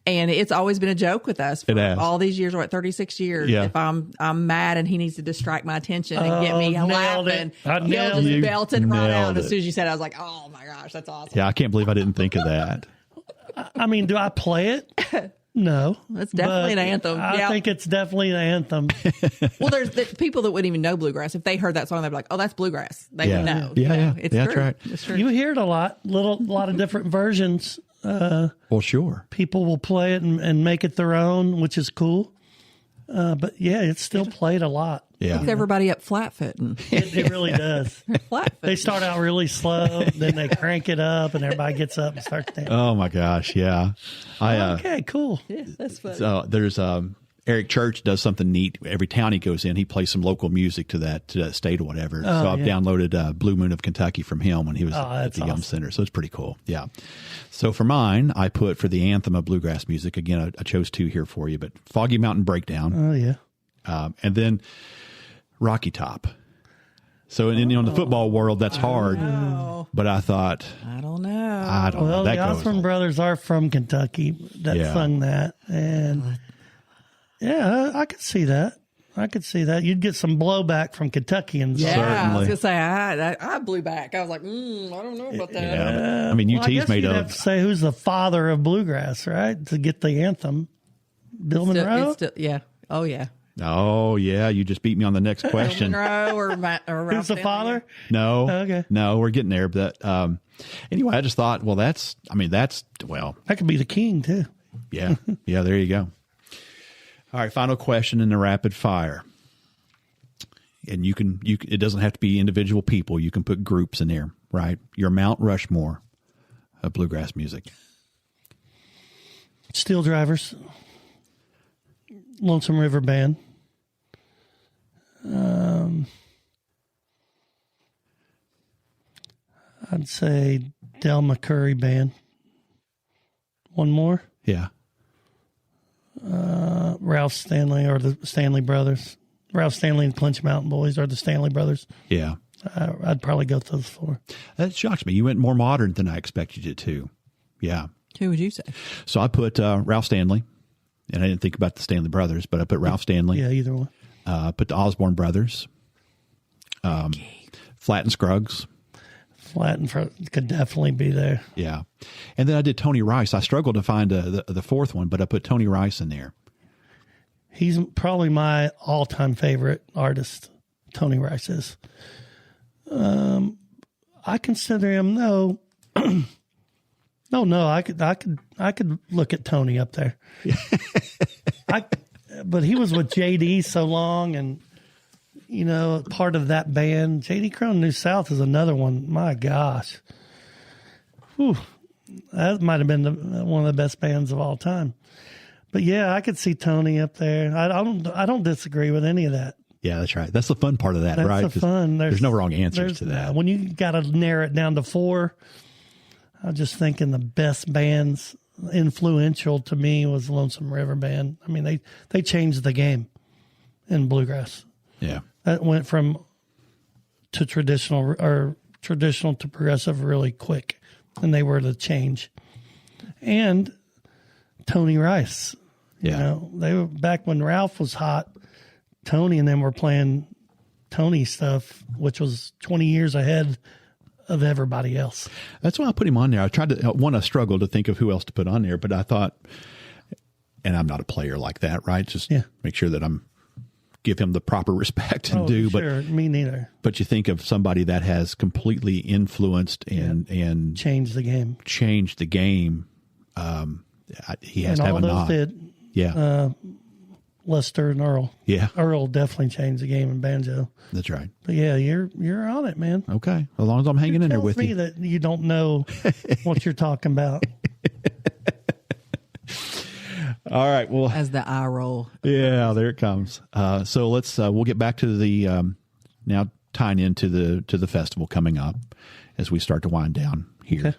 and it's always been a joke with us for all these years. 36 years. Yeah. If I'm mad and he needs to distract my attention and get me laughing, he'll just belt it right out. As soon as you said it, I was like, oh my gosh, that's awesome. Yeah, I can't believe I didn't think of that. I mean, do I play it? No. It's definitely an anthem. I think it's definitely an anthem. Well, there's the people that wouldn't even know bluegrass. If they heard that song, they'd be like, oh, that's bluegrass. They would know. Yeah. It's true. That's right. It's true. You hear it a lot. Lot of different versions. Well, sure. People will play it and make it their own, which is cool. But yeah, it's still played a lot. Yeah. It's everybody up flat-footing. It really does. Flat-footing. They start out really slow, then they crank it up, and everybody gets up and starts dancing. Oh my gosh, yeah. Okay, cool. Yeah, that's fun. So there's Eric Church does something neat. Every town he goes in, he plays some local music to that state or whatever. So I've downloaded Blue Moon of Kentucky from him when he was at the Yum Center. So it's pretty cool. Yeah. So for mine, I put for the anthem of bluegrass music, again, I chose two here for you, but Foggy Mountain Breakdown. Oh, yeah. And then Rocky Top. So in the football world, that's hard. But I thought, I don't know. Well, that the Osborne brothers are from Kentucky that sung that. And yeah, I could see that. You'd get some blowback from Kentuckians. Yeah, certainly. I was going to say, I blew back. I was like, I don't know about that. Yeah, I mean, UT's I guess made you'd of. have to say who's the father of bluegrass, right? To get the anthem. Bill Monroe? Yeah. Oh, yeah. Oh, yeah. You just beat me on the next question. Monroe or Ralph Who's the Stanley? father? No. Okay. No, we're getting there. But anyway, I just thought, well, that could be the king too. Yeah. Yeah, there you go. All right, final question in the rapid fire. And it doesn't have to be individual people. You can put groups in there, right? Your Mount Rushmore of bluegrass music. Steel Drivers, Lonesome River Band. I'd say Del McCurry Band. One more. Yeah. Ralph Stanley or the Stanley Brothers. Ralph Stanley and Clinch Mountain Boys are the Stanley Brothers. Yeah. I'd probably go with those four. That shocks me. You went more modern than I expected you to. Yeah. Who would you say? So I put Ralph Stanley, and I didn't think about the Stanley Brothers, but I put Ralph Stanley. Yeah, either one. Put the Osborne Brothers. Flat and Scruggs. Flat and could definitely be there. Yeah. And then I did Tony Rice. I struggled to find the fourth one, but I put Tony Rice in there. He's probably my all-time favorite artist, Tony Rice is. I consider him no, I could look at Tony up there. But he was with JD so long, and part of that band. JD Cronin New South is another one. My gosh, whew, that might have been one of the best bands of all time. But yeah, I could see Tony up there. I don't disagree with any of that. Yeah, that's right. That's the fun part of that, right? That's the fun. There's no wrong answers to that. When you got to narrow it down to four, I was just thinking the best bands influential to me was Lonesome River Band. I mean, they changed the game in bluegrass. Yeah. That went from traditional to progressive really quick, and they were the change. And Tony Rice, they were back when Ralph was hot. Tony and them were playing Tony stuff, which was 20 years ahead of everybody else. That's why I put him on there. I tried to I struggled to think of who else to put on there, but I thought, and I'm not a player like that, right? Just make sure that give him the proper respect and do. Sure, me neither. But you think of somebody that has completely influenced and changed the game. He has to have a nod. Did. Yeah. Lester and Earl. Yeah. Earl definitely changed the game in banjo. That's right. But yeah, you're on it, man. Okay. As long as I'm hanging in there with you. That you don't know what you're talking about. All right. Well, as the eye roll. Yeah, there it comes. So we'll get back to the now tying into the festival coming up as we start to wind down here. Okay.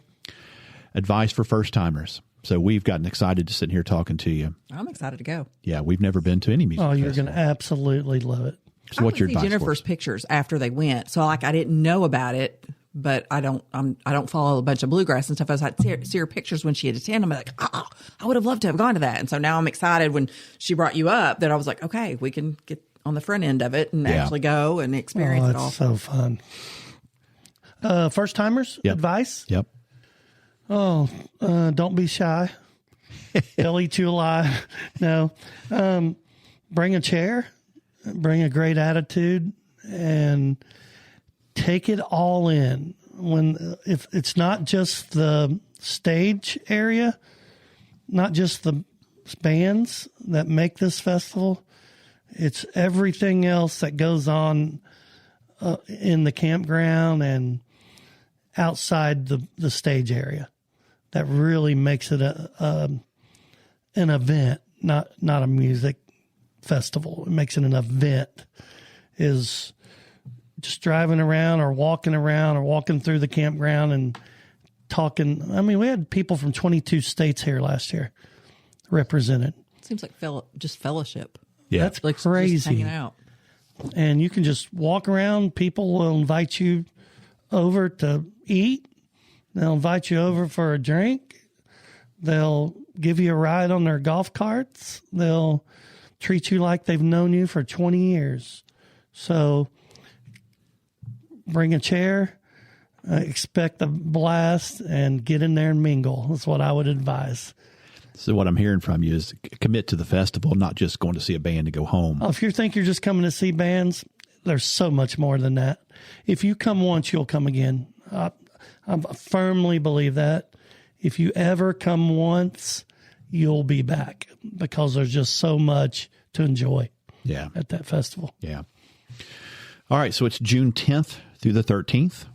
Advice for first timers. So we've gotten excited to sit here talking to you. I'm excited to go. Yeah, we've never been to any music festival. You're going to absolutely love it. So what's your advice? Jennifer's pictures after they went. So I didn't know about it, but I don't follow a bunch of bluegrass and stuff. I was like, see her pictures when she had attended. I'm like, I would have loved to have gone to that. And so now I'm excited when she brought you up that I was like, okay, we can get on the front end of it and actually go and experience it all. It's so fun. First timers advice. Yep. Don't be shy. They'll eat you alive. No. Bring a chair, bring a great attitude, and take it all in. If it's not just the stage area, not just the bands that make this festival, it's everything else that goes on in the campground and outside the stage area that really makes it an event, not a music festival. It makes it an event. Is just driving around or walking through the campground and talking. I mean, we had people from 22 states here last year represented. Seems like just fellowship. Yeah, that's like crazy. Just hanging out. And you can just walk around. People will invite you over to eat. They'll invite you over for a drink. They'll give you a ride on their golf carts. They'll treat you like they've known you for 20 years. So bring a chair, expect a blast, and get in there and mingle. That's what I would advise. So what I'm hearing from you is commit to the festival, not just going to see a band to go home. If you think you're just coming to see bands, there's so much more than that. If you come once, you'll come again. I firmly believe that. If you ever come once, you'll be back because there's just so much to enjoy at that festival. Yeah. All right. So it's June 10th through the 13th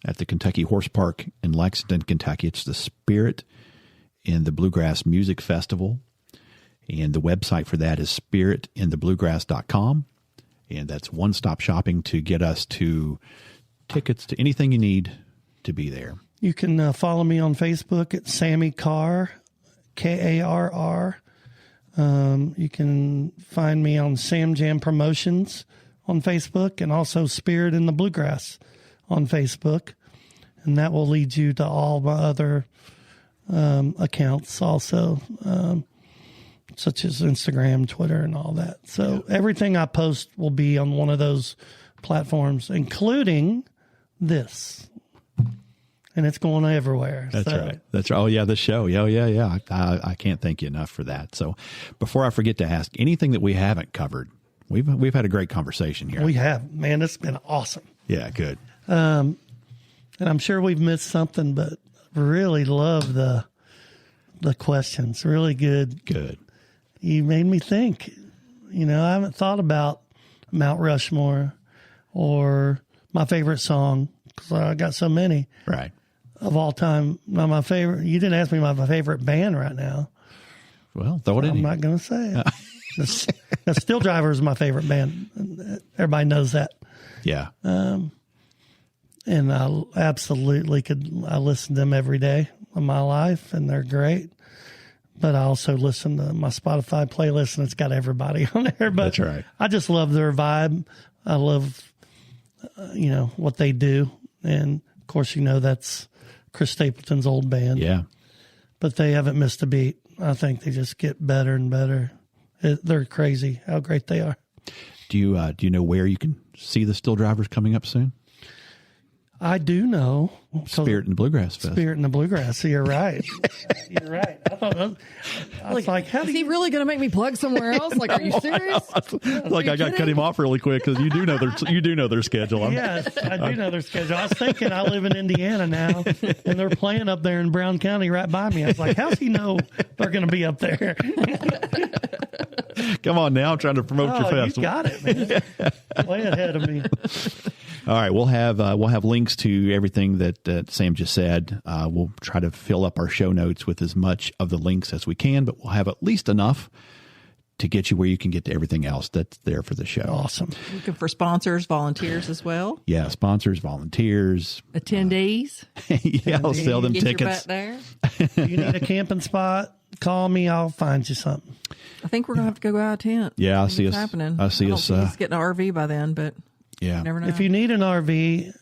at the Kentucky Horse Park in Lexington, Kentucky. It's the Spirit in the Bluegrass Music Festival. And the website for that is spiritinthebluegrass.com. And that's one-stop shopping to get us to tickets to anything you need to be there. You can follow me on Facebook at Sammy Karr, Karr. You can find me on SamJam Promotions on Facebook and also Spirit in the Bluegrass on Facebook. And that will lead you to all my other accounts also, such as Instagram, Twitter, and all that. So everything I post will be on one of those platforms, including this. And it's going everywhere. That's right. That's right. Oh, yeah, the show. Yeah. I can't thank you enough for that. So before I forget to ask, anything that we haven't covered, we've had a great conversation here. We have. Man, it's been awesome. Yeah, good. And I'm sure we've missed something, but really love the questions. Really good. Good. You made me think. I haven't thought about Mount Rushmore or my favorite song because I got so many. Right. Of all time. Not my favorite. You didn't ask me my favorite band right now. Well, throw it in. I'm not going to say it. The Steel Driver is my favorite band. Everybody knows that. Yeah. And I absolutely I listen to them every day of my life, and they're great. But I also listen to my Spotify playlist, and it's got everybody on there. But that's right. I just love their vibe. I love, what they do. And, of course, that's Chris Stapleton's old band. Yeah. But they haven't missed a beat. I think they just get better and better. They're crazy how great they are. Do you know where you can see the Steel Drivers coming up soon? I do know. Spirit in the Bluegrass Festival. Spirit in the Bluegrass. So you're right. You're right. I was like, how is he really going to make me plug somewhere else? Like, are you serious? Like, I got to cut him off really quick because you do know their schedule. Yes, I do know their schedule. I was thinking I live in Indiana now, and they're playing up there in Brown County right by me. I was like, how's he know they're going to be up there? Come on now, I'm trying to promote your festival. You got it, man. Way ahead of me. All right, we'll have links to everything that Sam just said. We'll try to fill up our show notes with as much of the links as we can, but we'll have at least enough to get you where you can get to everything else that's there for the show. Awesome. Looking for sponsors, volunteers as well. Yeah, sponsors, volunteers, attendees. Yeah, I'll sell them get tickets. Your butt there. You need a camping spot? Call me. I'll find you something. I think we're gonna have to go out of tent. Yeah, I see us happening. I see us getting an RV by then, but yeah, you never know. If you need an RV,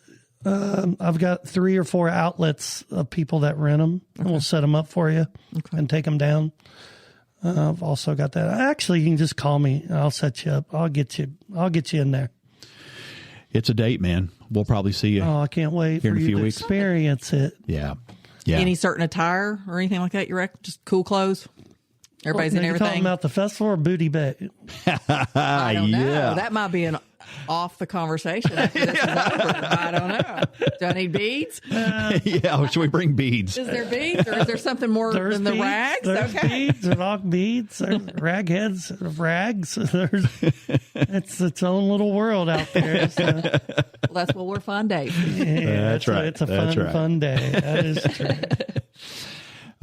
I've got 3 or 4 outlets of people that rent them, and we'll set them up for you and take them down. I've also got that. Actually, you can just call me and I'll set you up. I'll get you in there. It's a date, man. We'll probably see you. Oh, I can't wait here for in a you few to weeks. Experience it. Yeah. Any certain attire or anything like that? You reckon? Just cool clothes. Everybody's in You're everything. talking about the festival or Booty Bay? I don't know. Yeah. That might be an off the conversation after this is over. I don't know. Do I need beads? Yeah, should we bring beads? Is there beads or is there something more than the beads, rags? There's beads, there's rock beads, there's RagHeads, rags. It's its own little world out there. Well, that's what we're fun day. Yeah, That's right. It's a That's right. fun day. That is true.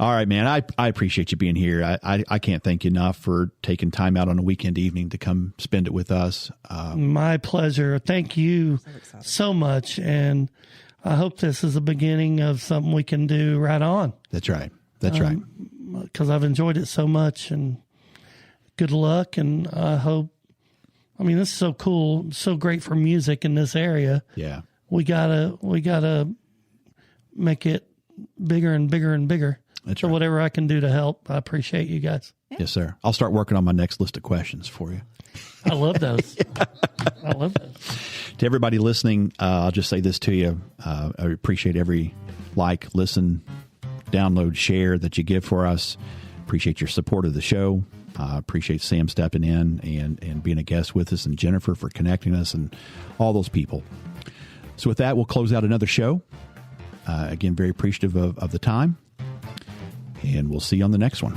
All right, man. I appreciate you being here. I can't thank you enough for taking time out on a weekend evening to come spend it with us. My pleasure. Thank you so much. And I hope this is the beginning of something we can do right on. That's right. That's right. Because I've enjoyed it so much, and good luck. And I hope, this is so cool, so great for music in this area. Yeah. We gotta make it bigger and bigger and bigger. That's so right. whatever I can do to help, I appreciate you guys. Yes, sir. I'll start working on my next list of questions for you. I love those. I love those. To everybody listening, I'll just say this to you. I appreciate every like, listen, download, share that you give for us. Appreciate your support of the show. Appreciate Sam stepping in and being a guest with us, and Jennifer for connecting us, and all those people. So with that, we'll close out another show. Again, very appreciative of the time, and we'll see you on the next one.